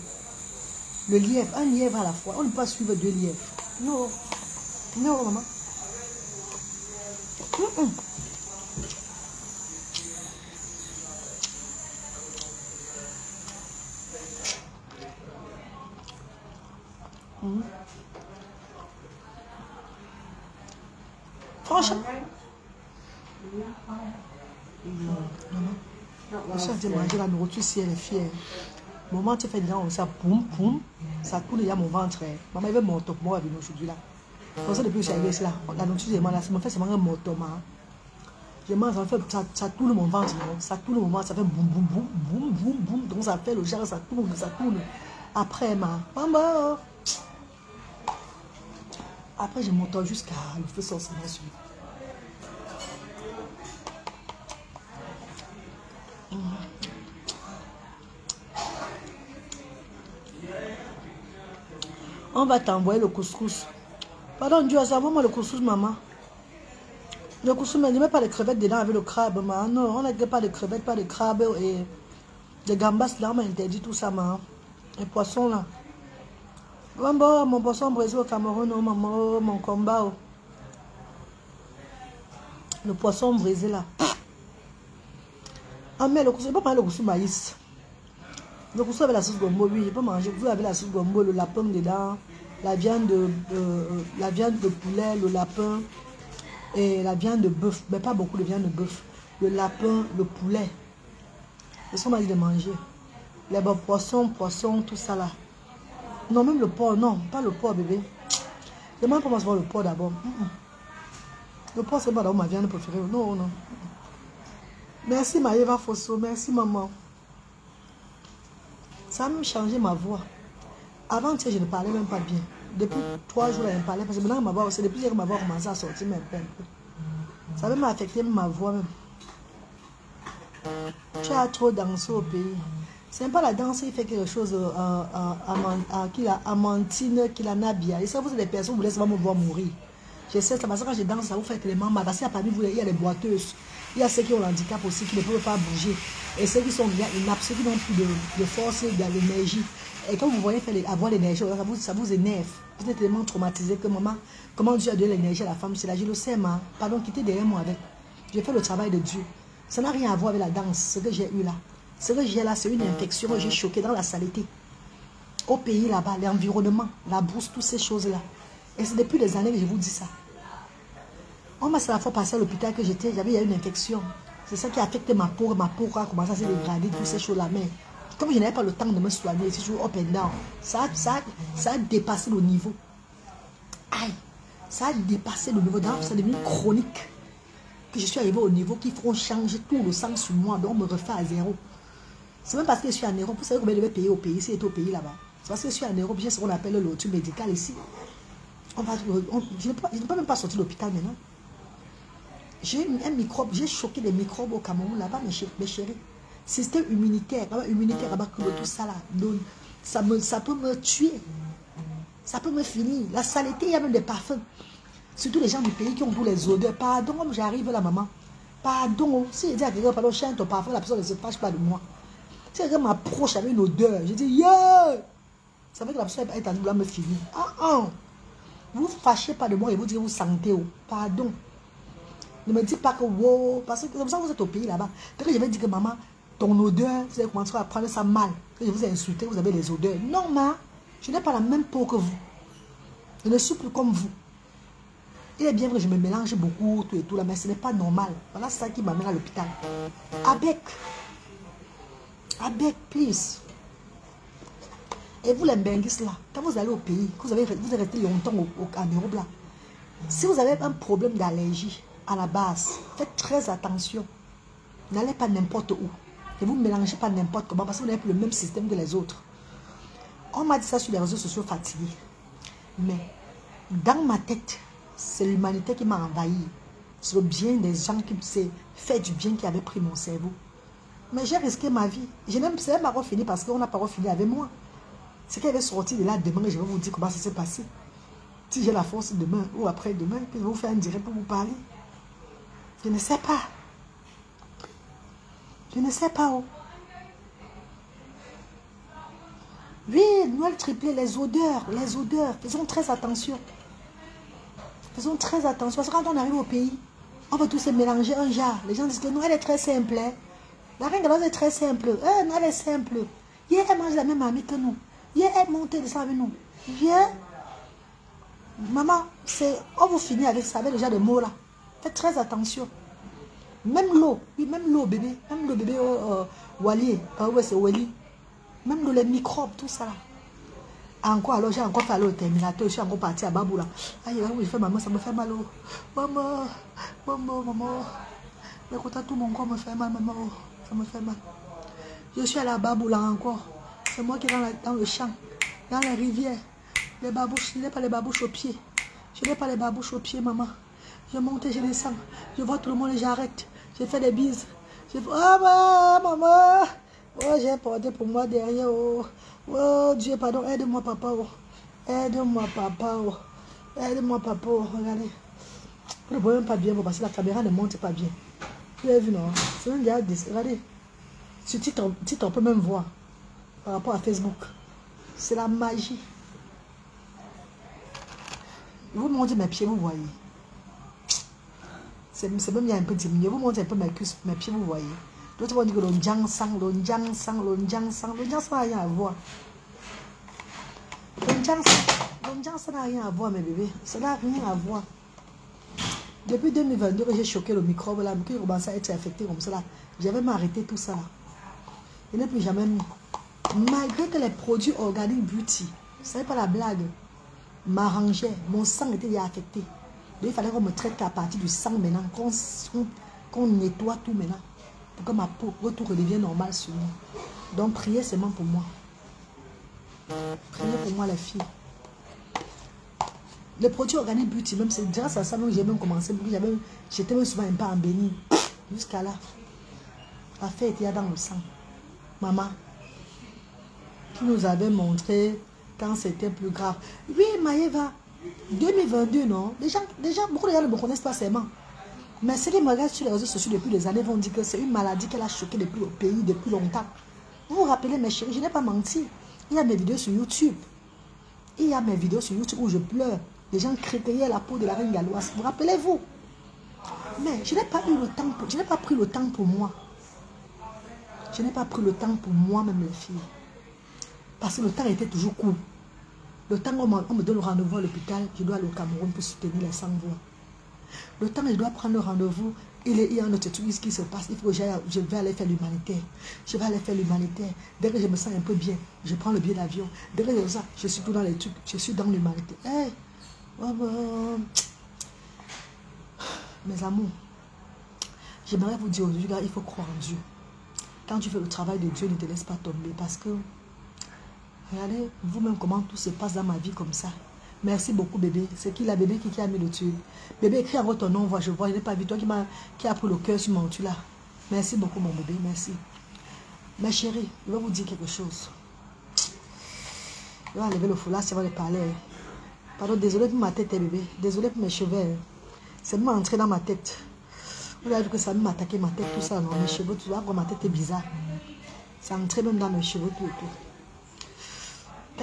Le lièvre, un lièvre à la fois. On ne peut pas suivre 2 lièvres. Non. Non, maman. Franchement. Je suis en train de manger la nourriture si elle est fière. Maman, tu fais déjà ça, poum, poum. Ça coule déjà mon ventre. Maman, elle veut mon top, moi, avec nous aujourd'hui là. Comme ça, depuis que je suis arrivée là, la nourriture, ça me fait seulement un mortement. Je mange, ça tourne mon ventre, ça tourne mon ventre, ça fait boum, boum, boum, boum, boum, boum. Donc ça fait le genre, ça tourne, ça tourne. Après, maman. Après, je m'entends jusqu'à le feu sorcier sur lui. On va t'envoyer le couscous. Pardon, Dieu, ça envoie-moi le couscous, maman. Le couscous, mais ne mets pas les crevettes dedans avec le crabe, maman. Non, on n'a pas de crevettes, pas de crabe et des gambas, là, on m'a interdit tout ça, maman. Les poissons, là. Bon, mon poisson brésil au Cameroun, oh, maman, mon combat. Oh. Le poisson brésil, là. Ah, mais le couscous, je ne peux pas manger le couscous maïs. Le couscous avec la sauce gombo, oui, je peux manger. Vous avez la sauce gombo, le lapin dedans, la viande de poulet, le lapin et la viande de bœuf. Mais pas beaucoup de viande de bœuf. Le lapin, le poulet. C'est ce qu'on m'a dit de manger. Les bons poissons, tout ça là. Non, même le porc, non, pas le porc, bébé. Demande comment se voit le porc d'abord. Le porc, c'est pas d'abord ma viande préférée. Non, non. Merci Maëva Fosso, merci maman. Ça a même changé ma voix. Avant, tu sais, je ne parlais même pas bien. Depuis 3 jours, elle me parlait. Parce que maintenant, ma voix, c'est depuis que ma voix a commencé à sortir, mais un peu. Ça a même affecté ma voix même. Tu as trop dansé au pays. C'est pas la danse qui fait quelque chose à Amantine, qui la Nabia. Et ça, vous êtes des personnes, vous laissez me voir mourir. Je sais, ça parce que quand je danse, ça vous fait que les mamans. Parce qu'il y a parmi vous, il y a les boiteuses. Il y a ceux qui ont l'handicap aussi, qui ne peuvent pas bouger. Et ceux qui sont bien inaptes, ceux qui n'ont plus de force et d'énergie. Et quand vous voyez avoir l'énergie, ça vous énerve. Vous êtes tellement traumatisé que maman, comment Dieu a donné l'énergie à la femme? C'est là, je le sais, ma. Pardon, quittez derrière moi avec. J'ai fait le travail de Dieu. Ça n'a rien à voir avec la danse, ce que j'ai eu là. Ce que j'ai là, c'est une infection que j'ai choquée dans la saleté. Au pays là-bas, l'environnement, la bourse, toutes ces choses-là. Et c'est depuis des années que je vous dis ça. On m'a la fois passé à l'hôpital que j'avais eu une infection. C'est ça qui a affecté ma peau a commencé à se dégrader, toutes ces choses-là. Mais comme je n'avais pas le temps de me soigner, c'est toujours up and down. Ça a dépassé le niveau. Aïe, ça a dépassé le niveau. Ça est devenu chronique. Que je suis arrivé au niveau qui feront changer tout le sang sur moi. Donc on me refait à zéro. C'est même parce que je suis en Europe. Vous savez combien je devais payer au pays, si j'étais au pays là-bas. C'est parce que je suis en Europe, j'ai ce qu'on appelle le lotus médical ici. Je ne peux même pas sortir de l'hôpital maintenant. J'ai un microbe, j'ai choqué des microbes au Cameroun là-bas, mes chéris. Système immunitaire là-bas, tout ça là, donc, ça peut me tuer. Ça peut me finir. La saleté, il y a même des parfums. Surtout les gens du pays qui ont tous les odeurs. Pardon, comme j'arrive là, maman. Pardon. Si je dis à quelqu'un, pardon, chante ton parfum, la personne ne se fâche pas de moi. Si quelqu'un m'approche avec une odeur, je dis, yeah! Ça veut que la personne est en train de vouloir me finir. Vous ne fâchez pas de moi et vous dites, vous sentez. Pardon. Ne me dites pas que wow, parce que comme ça vous êtes au pays là-bas. Peut-être que je vais dire que maman, ton odeur, vous allez commencer à prendre ça mal. Que je vous ai insulté, vous avez les odeurs. Non, ma, je n'ai pas la même peau que vous. Je ne suis plus comme vous. Il est bien que je me mélange beaucoup, tout et tout là, mais ce n'est pas normal. Voilà ça qui m'amène à l'hôpital. Avec, please. Et vous les Benguis là, quand vous allez au pays, que vous êtes resté longtemps en Europe là, si vous avez un problème d'allergie, à la base, faites très attention. N'allez pas n'importe où. Ne vous mélangez pas n'importe comment parce que vous n'avez plus le même système que les autres. On m'a dit ça sur les réseaux sociaux fatigués. Mais dans ma tête, c'est l'humanité qui m'a envahi. C'est le bien des gens qui s'est fait du bien qui avait pris mon cerveau. Mais j'ai risqué ma vie. Je n'ai pas encore fini parce qu'on n'a pas fini avec moi. C'est qu'elle est sortie de là demain et je vais vous dire comment ça s'est passé. Si j'ai la force demain ou après-demain, je vais vous faire un direct pour vous parler. Je ne sais pas. Je ne sais pas où. Oui, Noël triplé, les odeurs. Faisons très attention. Faisons très attention. Parce que quand on arrive au pays, on va tous se mélanger un genre. Les gens disent que Noël est très simple. Hein? La reine Galoise est très simple. Noël est simple. Elle mange la même amie que nous. Elle monte et descend avec nous. Maman, on vous finit avec ça, avec déjà des mots là. Faites très attention. Même l'eau, oui, même l'eau bébé, Wally, ouais c'est Wally. Même l'eau, les microbes, tout ça là. Encore alors, j'ai encore fait aller au Terminator, je suis encore partie à Babou là. Aïe, je fais maman, ça me fait mal. Maman. Mais quand tout mon corps me fait mal, maman, ça me fait mal. Je suis allée à Babou là encore. C'est moi qui est dans le champ, dans la rivière. Les babouches, je n'ai pas les babouches au pied. Je n'ai pas les babouches au pied, maman. Je monte et je descends. Je vois tout le monde et j'arrête. Je fais des bises. Je fais, oh maman. Oh, j'ai porté pour moi derrière. Oh Dieu, pardon. Aide-moi, papa. Aide-moi, papa. Aide-moi, papa. Regardez. Je ne vois même pas bien parce que la caméra ne monte pas bien. Vous avez vu, non? C'est un gars. Regardez. Sur titre, on peut même voir. Par rapport à Facebook. C'est la magie. Je vous montre mes pieds, vous voyez. C'est même il y a un peu diminué. Vous montrez un peu mes cuisses, mes pieds, vous voyez. D'autres vont dire que l'onjang sang n'a rien à voir. L'onjang sang n'a rien à voir, mes bébés. Ça n'a rien à voir. Depuis 2022, j'ai choqué le microbe là, qui commençait à être affecté comme ça là. J'avais même arrêté tout ça là. Je n'ai plus jamais mis. Malgré que les produits organiques beauty, ce n'est pas la blague, m'arrangeaient, mon sang était déjà affecté. Donc, il fallait qu'on me traite à partir du sang maintenant, qu'on nettoie tout maintenant, pour que ma peau redevienne normale sur moi. Donc, priez seulement pour moi. Priez pour moi, les filles. Les produits organiques beauty, même c'est grâce à ça que j'ai même commencé, j'étais même souvent un peu en béni. Jusqu'à là, l'affaire était dans le sang. Maman, qui nous avait montré quand c'était plus grave. Oui, Maëva, 2022, non? Déjà, beaucoup de gens ne me connaissent pas seulement. Mais ceux qui me regardent sur les réseaux sociaux depuis des années vont dire que c'est une maladie qu'elle a choqué depuis le pays depuis longtemps. Vous vous rappelez, mes chéris, je n'ai pas menti. Il y a mes vidéos sur YouTube. Il y a mes vidéos sur YouTube où je pleure. Les gens crépillaient la peau de la reine galloise. Vous rappelez-vous? Mais je n'ai pas eu le temps, je n'ai pas pris le temps pour moi. Je n'ai pas pris le temps pour moi-même, les filles. Parce que le temps était toujours court. Le temps où on me donne le rendez-vous à l'hôpital, je dois aller au Cameroun pour soutenir les sans-voix. Le temps où je dois prendre le rendez-vous, il y a un autre truc qui se passe. Il faut que je vais aller faire l'humanitaire. Je vais aller faire l'humanitaire. Dès que je me sens un peu bien, je prends le billet d'avion. Dès que je sens, je suis tout dans les trucs. Je suis dans l'humanité. Hey, mes amours, j'aimerais vous dire aujourd'hui, il faut croire en Dieu. Quand tu fais le travail de Dieu, ne te laisse pas tomber. Parce que, regardez vous-même comment tout se passe dans ma vie comme ça. Merci beaucoup, bébé. C'est qui la bébé qui a mis le tube? Bébé, écris encore ton nom. Je vois, je n'ai pas vu. Toi qui a pris le cœur sur mon tube là. Merci beaucoup, mon bébé. Merci. Ma chérie, je vais vous dire quelque chose. Je vais enlever le foulard, ça va les parler. Pardon, désolé pour ma tête, bébé. Désolé pour mes cheveux. C'est même entré dans ma tête. Vous avez vu que ça m'a attaqué ma tête, tout ça, non? Mes cheveux, tout ça, ma tête est bizarre. Ça entré même dans mes cheveux, tout et tout.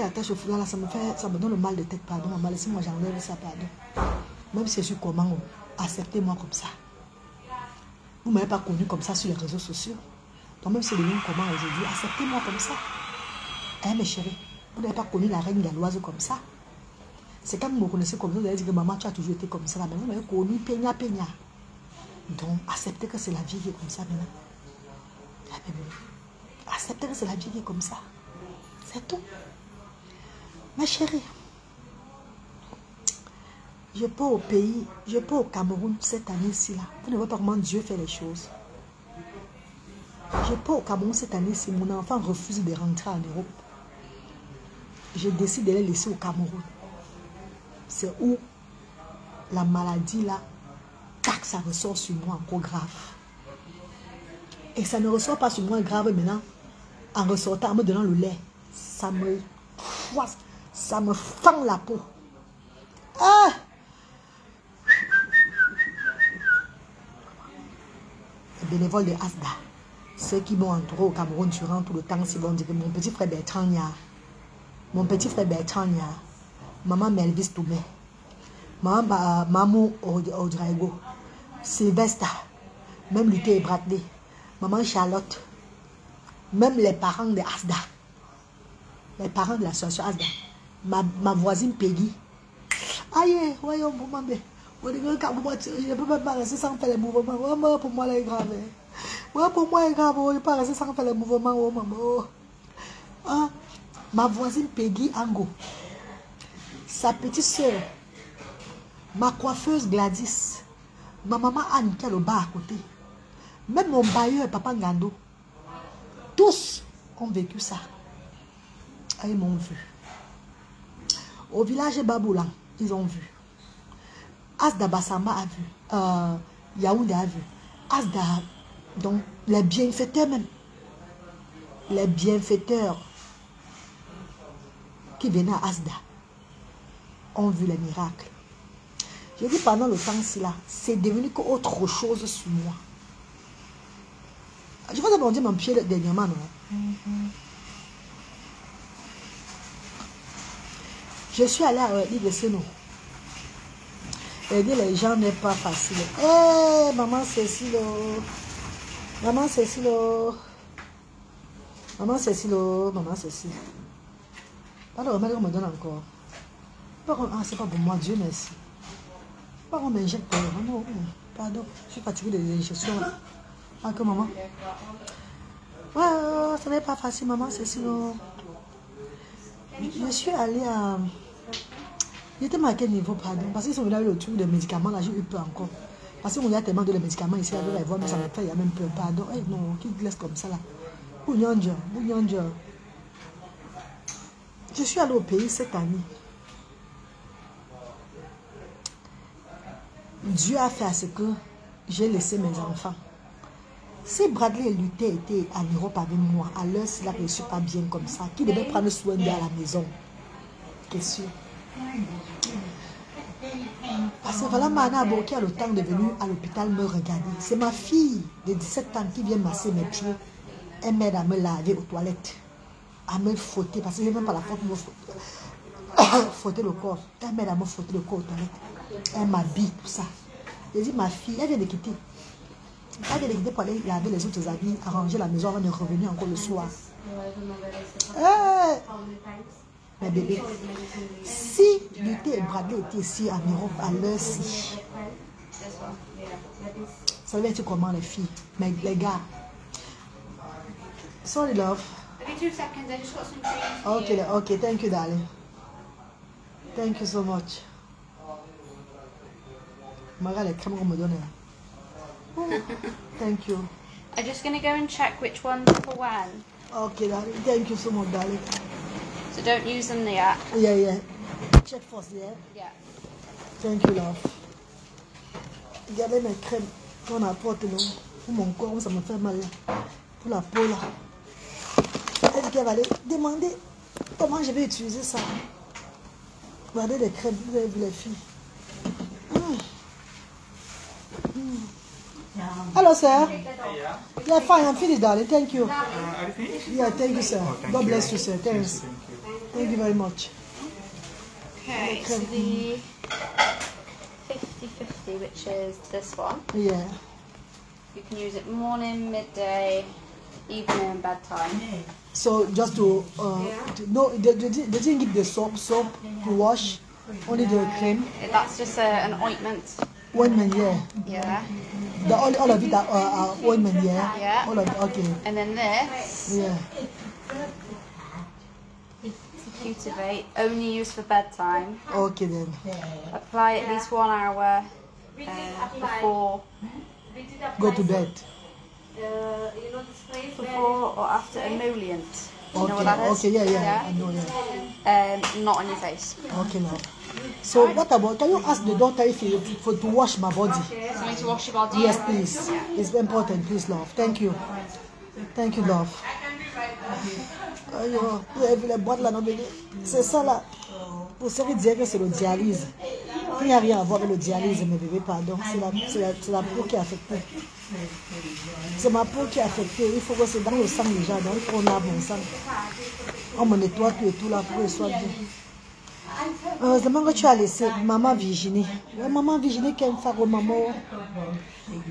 Attache au foulard là, ça me donne le mal de tête, pardon. Maman, laissez-moi, j'enlève ça, pardon. Même si je suis comment, acceptez-moi comme ça. Vous ne m'avez pas connu comme ça sur les réseaux sociaux. Donc même si c'est le même comment aujourd'hui, acceptez-moi comme ça. Hein, mes chéris, vous n'avez pas connu la reine galloise comme ça. C'est quand vous me connaissez comme ça, vous allez dire que maman, tu as toujours été comme ça. Là, mais vous m'avez connu peigna. Donc, acceptez que c'est la vie qui est comme ça maintenant. Acceptez que c'est la vie qui est comme ça. C'est tout. Ma chérie, je pars au pays, je pars au Cameroun cette année-ci là. Vous ne voyez pas comment Dieu fait les choses. Je pars au Cameroun cette année-ci. Mon enfant refuse de rentrer en Europe. Je décide de les laisser au Cameroun. C'est où la maladie là, tac, ça ressort sur moi encore grave. Et ça ne ressort pas sur moi grave maintenant. En ressortant, en me donnant le lait, ça me froisse. Ça me fend la peau. Ah! Les bénévoles de Asda, ceux qui m'ont entouré au Cameroun durant tout le temps, c'est bon dire que mon petit frère Bertrand Nia, maman Melvis Toumé, maman Mamou Odraego, Sylvester, même Luther et Bradley, maman Charlotte, même les parents de Asda, les parents de l'association Asda. Ma voisine Peggy. Aïe, voyons, maman, je ne peux même pas rester sans faire les mouvements. Ouais, pour moi, c'est grave. Ouais, pour moi, c'est grave. Je ne peux pas rester sans faire les mouvements. Oh, maman. Ah, ma voisine Peggy Ango. Sa petite soeur. Ma coiffeuse Gladys. Ma maman Anne qui est au bas à côté. Même mon bailleur, papa Ngando. Tous ont vécu ça. Ah, ils m'ont vu. Au village Baboulan, ils ont vu. Asda Bassamba a vu. Yaoundé a vu. Asda, donc les bienfaiteurs même. Les bienfaiteurs qui venaient à Asda ont vu les miracles. Je dis pendant le temps-ci là, c'est devenu qu'autre chose sur moi. Je vais demander mon pied dernièrement, non? Je suis allée à l'île de Seno. Aider les gens n'est pas facile. Eh, maman Cécile. Maman Cécile. Maman Cécile. Maman Cécile. Pas de remède qu'on me donne encore. Ah, c'est pas pour moi, Dieu merci. Pas qu'on m'injecte. Non, pardon. Je suis fatiguée des injections. Ah, que maman. Ouais, ça n'est pas facile, maman Cécile. Je suis allée à... J'étais marqué à quel niveau, pardon. Parce qu'ils sont venus avec le truc des médicaments, là, j'ai eu peur encore. Parce qu'on y a tellement de médicaments ici, avec la voix, mais ça me fait, il y a même peur, pardon. Eh non, qui laisse comme ça, là. Bouillonja. Je suis allée au pays cette année. Dieu a fait à ce que j'ai laissé mes enfants. Si Bradley et Luther étaient en Europe avec moi, à l'heure, c'est là que je ne suis pas bien comme ça. Qui devait prendre soin d'eux à la maison? Qu'est-ce que C'est voilà Manabo qui a le temps de venir à l'hôpital me regarder. C'est ma fille de 17 ans qui vient masser mes pieds. Elle m'aide à me laver aux toilettes, à me frotter, parce que je n'ai même pas la faute de me frotter le corps. Elle m'aide à me frotter le corps aux toilettes. Elle m'habille, tout ça. J'ai dit, ma fille, elle vient de quitter. Elle vient de quitter pour aller laver les autres habits, arranger la maison avant de revenir encore le soir. Mais bébé, si Luté et Bradley étaient ici en Europe à l'heure-ci, ça devait être comment les filles? Mais les gars, sorry love. Okay, thank you darling. Thank you so much. Regarde les crèmes qu'on me donne là. Thank you. I'm just gonna go and check which one's for when. Okay darling, thank you so much darling. So don't use them yet. Yeah. Check first, yeah? Yeah. Thank you, love. Regardez mes crèmes qu'on apporte pour mon corps, ça me fait mal. Pour la peau, là. Elle dit qu'elle va aller demander comment je vais utiliser ça. Regardez les crèmes, vous avez vu les filles. Hello, sir. Yeah, fine, I'm finished, darling. Thank you. Are you finished? Yeah, thank you, sir. Oh, thank God you. bless you, sir. Thanks. Thank you very much. Okay, so the 50-50, which is this one. Yeah. You can use it morning, midday, evening, and bedtime. So just no, they didn't give the soap to wash, only the cream. That's just an ointment. Ointment, yeah. Yeah. All of it are ointment, yeah. Yeah. All of it, okay. And then this, Yeah. Cutivate, only used for bedtime. Okay then. Apply at least 1 hour before Go to bed. before or after emollient. Do you know what that is? Okay, yeah. I know, yeah. Not on your face. Okay, now. So what about? Can you ask the doctor if to wash my body? Something to wash your body. Yes, please. It's important, please, love. Thank you. Thank you, love. C'est ça là. Pour ceux qui disent que c'est le dialyse. Il n'y a rien à voir avec le dialyse, mes bébés, pardon. C'est la peau qui est affectée. C'est ma peau qui est affectée. Il faut que c'est dans le sang déjà. Donc il faut qu'on lave mon sang. On me nettoie tout et tout là pour que ce soit bien. Heureusement que tu as laissé maman Virginie. Maman Virginie qui aime faire au maman.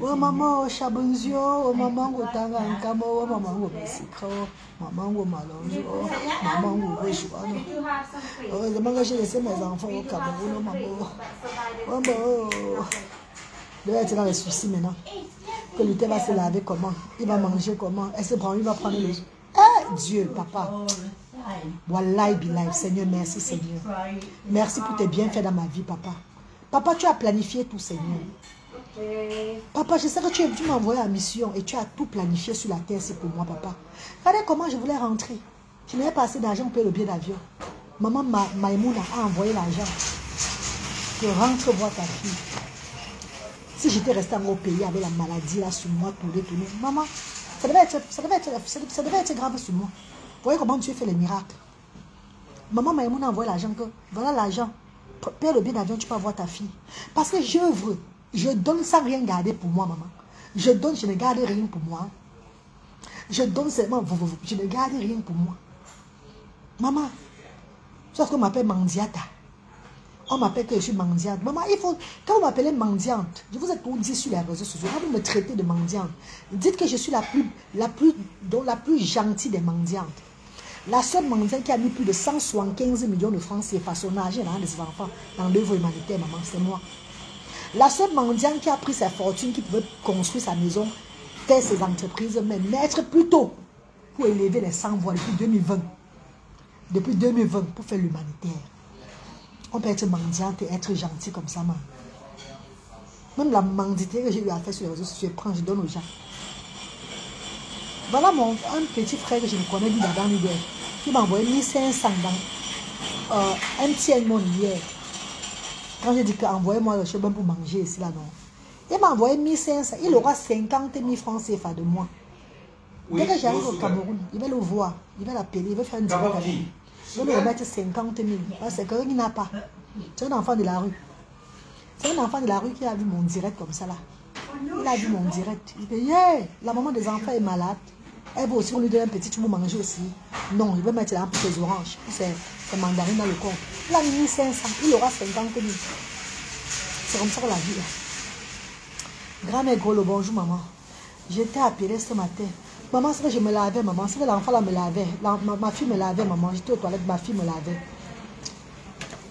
Oh maman Chabunzio, oh maman Gotanga Nkamo, oh maman Gobesiko, maman Gomalonzo, maman Gobeshuano. Heureusement que j'ai laissé mes enfants au Cameroun, oh maman. Oh maman. Il doit être dans les soucis maintenant. Que Luté va se laver comment? Il va manger comment? Il va prendre le... Eh Dieu, papa. Wallahi billahi, Seigneur, merci Seigneur. Merci pour tes bienfaits dans ma vie, papa. Papa, tu as planifié tout, Seigneur. Papa, je sais que tu m'as envoyé en mission et tu as tout planifié sur la terre, c'est pour moi, papa. Regardez comment je voulais rentrer. Je n'avais pas assez d'argent pour payer le billet d'avion. Maman Maïmouna a envoyé l'argent. Que rentre voir ta fille. Si j'étais resté en haut pays avec la maladie là sur moi, tourner. Maman, ça devait être grave sur moi. Vous voyez comment Dieu fait les miracles. Maman Maïmouna a envoyé l'argent que voilà l'argent. Paye le billet d'avion, tu peux voir ta fille. Parce que j'œuvre. Je donne sans rien garder pour moi, maman. Je donne, je ne garde rien pour moi. Je donne seulement, je ne garde rien pour moi. Maman, sauf qu'on m'appelle mendiata. On m'appelle que je suis mendiante. Maman, il faut, quand vous m'appelez mendiante, je vous ai tout dit sur les réseaux sociaux, quand vous me traitez de mendiante, dites que je suis la plus gentille des mendiantes. La seule mendiante qui a mis plus de 175 millions de francs CFA son argent dans les enfants, dans l'œuvre humanitaire, maman, c'est moi. La seule mendiante qui a pris sa fortune, qui pouvait construire sa maison, faire ses entreprises, mais naître plus tôt pour élever les sans-voix depuis 2020. Depuis 2020, pour faire l'humanitaire. On peut être mendiante et être gentil comme ça, maman. Même la mendité que j'ai eu à faire sur les réseaux sociaux, je prends, je donne aux gens. Voilà un petit frère que je me connais, lui, dans l'hiver, qui m'a envoyé 1500 dans un petit monde hier. Quand j'ai dit qu'envoyez-moi le chemin pour manger ici, là, non. Il m'a envoyé 1500. Il aura 50 000 francs CFA de moi. Dès que j'arrive au Cameroun, il va le voir. Il va l'appeler. Il va faire un direct avec lui. Il va lui remettre 50 000. C'est quelqu'un qui n'a pas. C'est un enfant de la rue. C'est un enfant de la rue qui a vu mon direct comme ça là. Il a vu mon direct. Il dit, yeah, la maman des enfants est malade. Elle veut aussi, on lui donne un petit, tu veux manger aussi. Non, il veut mettre là pour ses oranges. C'est mandarine dans le compte. Il a mis 500, il aura 50 000. C'est comme ça que la vie est. Grand-mère Golo, bonjour maman. J'étais appelée ce matin. Maman, c'est que je me lavais, maman. C'est que l'enfant là me lavait. Ma fille me lavait, maman. J'étais aux toilettes, ma fille me lavait.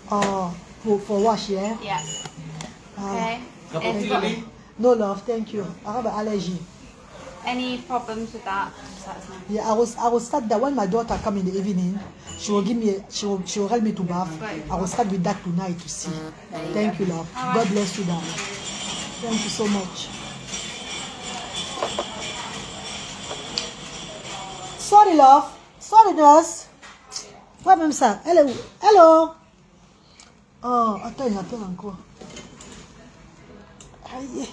Oh, for wash, yeah? Yeah. Okay. No love, thank you. I have an allergy. Any problems with that? Yeah, I will start that when my daughter come in the evening. She will give me. She will help me to bath. I will start with that tonight to see. Thank you, love. God bless you, darling. Thank you so much. Sorry, love. Sorry, nurse. Pas même ça. Elle est où? Hello. Oh, attends, il appelle encore. Aïe.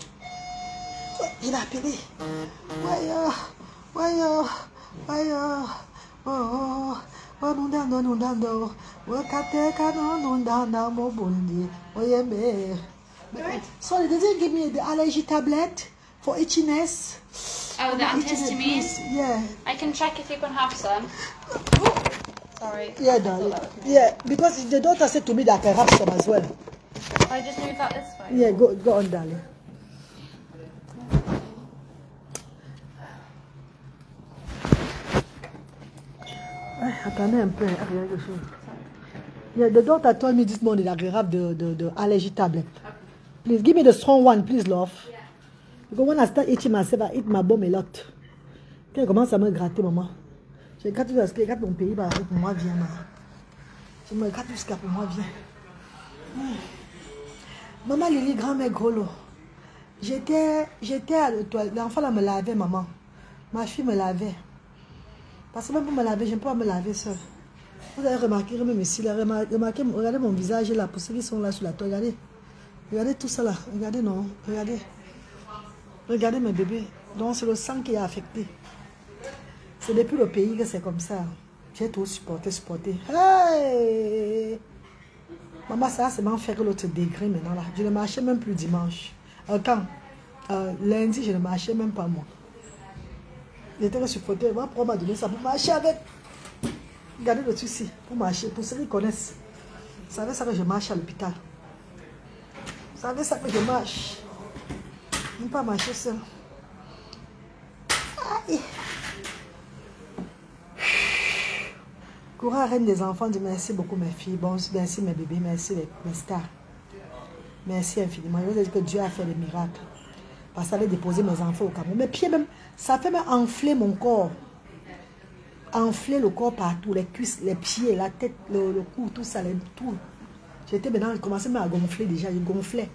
Il a appelé. Sorry, did you give me the allergy tablet for itchiness? Oh, the antihistamine? Yeah. I can check if you can have some. Sorry. Yeah, darling. Yeah, because the doctor said to me that I can have some as well. I just move that this way. Yeah, go on, darling. Attendez un peu, quelque chose. Yeah, the doctor told me this morning that I have the allergy tablet. Please give me the strong one, please, love. Because when I start eating myself, I eat my bum a lot. Quand elle commence à me gratter, maman. Je gratte jusqu'à ce que mon pays, pour moi, vient. Je me gratte jusqu'à pour moi, vient. Maman Lily, grand-mère Grolo. J'étais à l'étoile. L'enfant là me lavait, maman. Ma fille me lavait. Parce que même pour me laver, je ne peux pas me laver seule. Vous avez remarqué, même ici, regardez mon visage là, pour ceux qui sont là sur la toile. Regardez. Regardez tout ça là. Regardez, non. Regardez. Regardez mes bébés. Donc c'est le sang qui est affecté. C'est depuis le pays que c'est comme ça. J'ai tout supporté. Hey! Maman, ça c'est m'en faire l'autre degré maintenant là. Je ne marchais même plus dimanche. Lundi, je ne marchais même pas moi. J'étais supporté. Pourquoi m'a donné ça pour marcher avec? Regardez le truc ici. Pour marcher. Pour ceux qui connaissent. Vous savez ça que je marche à l'hôpital. Vous savez ça que je marche. Je ne peux pas marcher seul. Aïe. Courage, reine des enfants, dit merci beaucoup mes filles. Bon, merci mes bébés, merci mes stars. Merci infiniment. Je vous ai dit que Dieu a fait des miracles. Parce que ça allait déposer mes enfants au Cameroun. Mes pieds même, ça fait même enfler mon corps. Enfler le corps partout, les cuisses, les pieds, la tête, le cou, tout ça, tout. J'étais maintenant, je commençais même à gonfler déjà, je gonflais.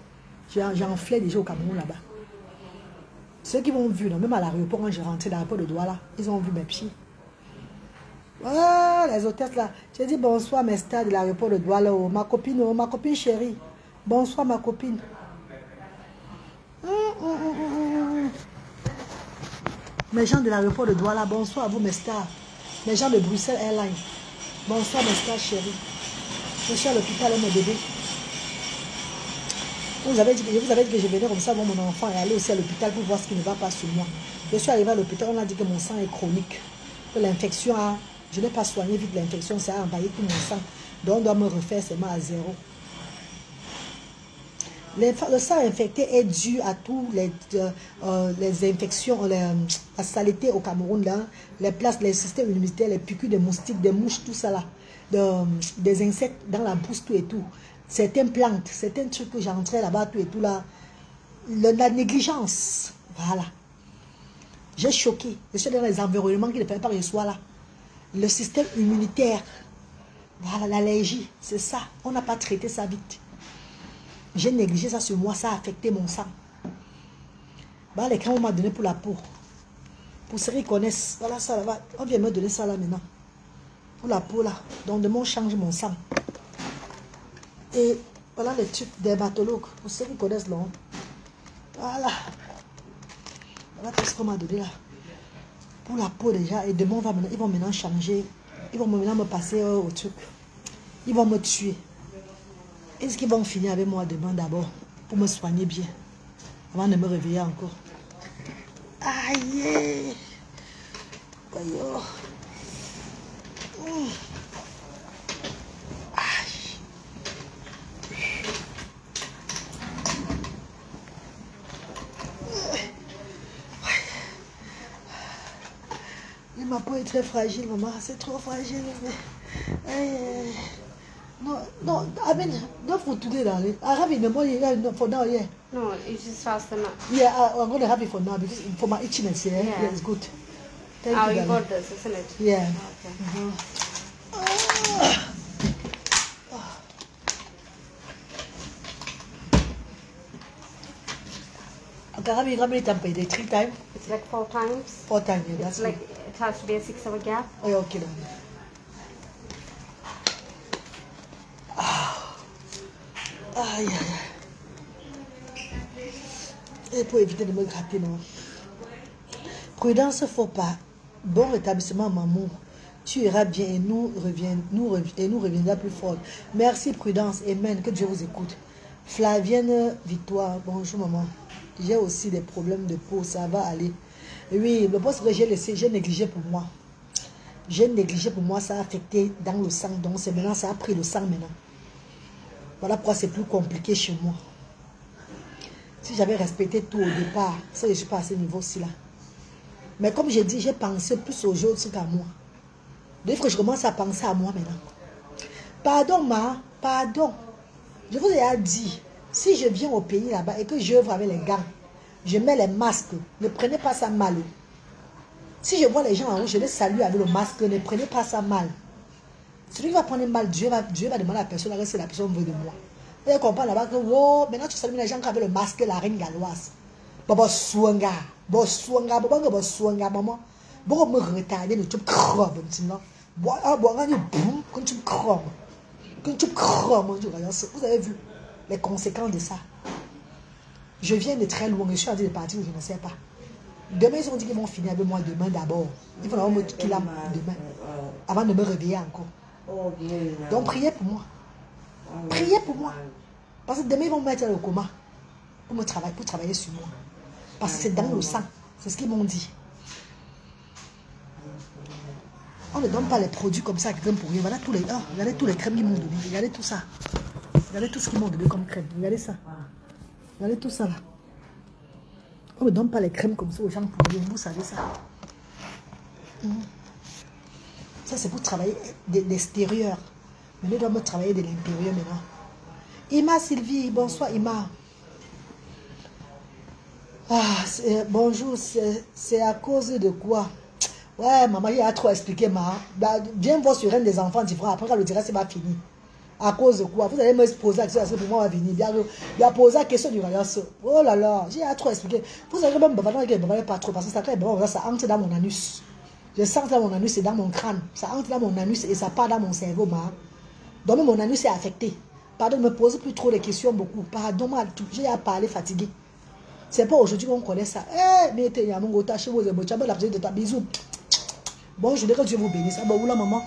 J'enflais déjà au Cameroun là-bas. Ceux qui m'ont vu, même à l'aéroport, quand j'ai rentré dans l'aéroport de Douala, ils ont vu mes pieds. Ah, les hôtesses là. J'ai dit bonsoir mes stars de l'aéroport de Douala. Ma copine chérie. Bonsoir ma copine. Mes gens de l'aéroport de Douala, bonsoir à vous mes stars. Mes gens de Bruxelles Airlines. Bonsoir mes stars chérie. Je suis à l'hôpital avec mes bébés. Vous avez dit que je venais comme ça voir mon enfant et aller aussi à l'hôpital pour voir ce qui ne va pas sur moi. Je suis arrivé à l'hôpital, on a dit que mon sang est chronique. Que l'infection a... Je n'ai pas soigné vite l'infection, ça a envahi tout mon sang. Donc on doit me refaire seulement à zéro. Le sang infecté est dû à tous les infections, la saleté au Cameroun, là, les places, les systèmes immunitaires, les piqûres de moustiques, des mouches, tout ça là, des insectes dans la bouche, tout et tout. Certaines plantes, certains trucs que j'entrais là-bas, tout et tout là. La négligence, voilà. J'ai choqué. Je suis dans les environnements qui ne faisaient pas que je sois là. Le système immunitaire, voilà, l'allergie, c'est ça. On n'a pas traité ça vite. J'ai négligé ça sur moi, ça a affecté mon sang. Bah, les crèmes on m'a donné pour la peau. Pour ceux qui connaissent, voilà ça là, on vient me donner ça là maintenant. Pour la peau là. Donc demain on change mon sang. Et voilà les trucs dermatologues. Pour ceux qui connaissent là. Voilà. Voilà tout ce qu'on m'a donné là. Pour la peau déjà. Et demain ils vont maintenant changer. Ils vont maintenant me passer au truc. Ils vont me tuer. Est-ce qu'ils vont finir avec moi demain d'abord? pour me soigner bien. Avant de me réveiller encore. Aïe. Voyons. Aïe. Ma peau est très fragile, maman. C'est trop fragile. No, I mean, not for today, darling. I have it in the morning, for now, yeah. No, it's just faster now. Yeah, I'm going to have it for now because for my itchiness, yeah, yeah, it's good. Thank you, you got this, isn't it? Yeah. Okay. How many times per day? 3 times? It's like 4 times. 4 times, yeah, that's Like it has to be a 6-hour gap. Oh, yeah, okay, darling. Aïe, aïe, aïe. Et pour éviter de me gratter, non. Prudence, faut pas. Bon rétablissement, maman. Tu iras bien et nous reviendra plus fort. Merci, Prudence. Amen. Que Dieu vous écoute. Flavienne Victoire. Bonjour, maman. J'ai aussi des problèmes de peau. Ça va aller. Oui, le poste que j'ai laissé, j'ai négligé pour moi. J'ai négligé pour moi. Ça a affecté dans le sang. Donc, c'est maintenant, ça a pris le sang maintenant. Voilà pourquoi c'est plus compliqué chez moi. Si j'avais respecté tout au départ, ça, je ne suis pas à ce niveau-ci là. Mais comme j'ai dit, j'ai pensé plus aux autres qu'à moi. Donc, que je commence à penser à moi maintenant. Pardon, ma, pardon. Je vous ai dit, si je viens au pays là-bas et que j'œuvre avec les gants, je mets les masques, ne prenez pas ça mal. Si je vois les gens en haut, je les salue avec le masque, ne prenez pas ça mal. Celui qui va prendre mal, Dieu va demander à la personne si la personne veut de moi. Et comprend là-bas que, oh, maintenant tu salues les gens qui avaient le masque, la reine galloise. Baba swanga, maman. Bon, me retarder, le tube crabe, maintenant. Bois, boum, quand tu crames. Quand tu crames, vous avez vu les conséquences de ça. Je viens de très loin, je suis en train de partir, je ne sais pas. Demain, ils ont dit qu'ils vont finir avec moi demain d'abord. Il faut me qu'il a demain, avant de me réveiller encore. Donc, priez pour moi. Priez pour moi. Parce que demain, ils vont me mettre au coma pour travailler sur moi. Parce que c'est dans le sang. C'est ce qu'ils m'ont dit. On ne donne pas les produits comme ça à quelqu'un pour rien. Voilà tous les, regardez tous les crèmes qu'ils m'ont donné. Regardez tout ça. Regardez tout ce qu'ils m'ont donné comme crème. Regardez ça. Regardez tout ça là. On ne donne pas les crèmes comme ça aux gens pour rien. Vous savez ça. Ça, c'est pour travailler de l'extérieur. Mais nous devons travailler de l'intérieur maintenant. Ima Sylvie, bonsoir Ima. Bonjour, c'est à cause de quoi? Ouais, maman, il a trop expliqué, maman. Viens voir sur un des enfants, tu feras. Après, quand le direct, c'est pas fini. À cause de quoi? Vous allez me poser la question, pour moi, va venir. Il a posé la question du rayas. Oh là là, j'ai trop expliqué. Vous allez même pas trop, parce que ça entre dans mon anus. Je sens dans mon anus et dans mon crâne. Ça entre dans mon anus et ça part dans mon cerveau, maman. Donc, mon anus est affecté. Pardon, ne me posez plus trop de questions, beaucoup. Pardon, j'ai à parler fatigué. C'est pas aujourd'hui qu'on connaît ça. Eh, mais il y a mon gota chez vous, de ta bisou. Bon, je voudrais que Dieu vous bénisse. Ah, bah, oula, maman.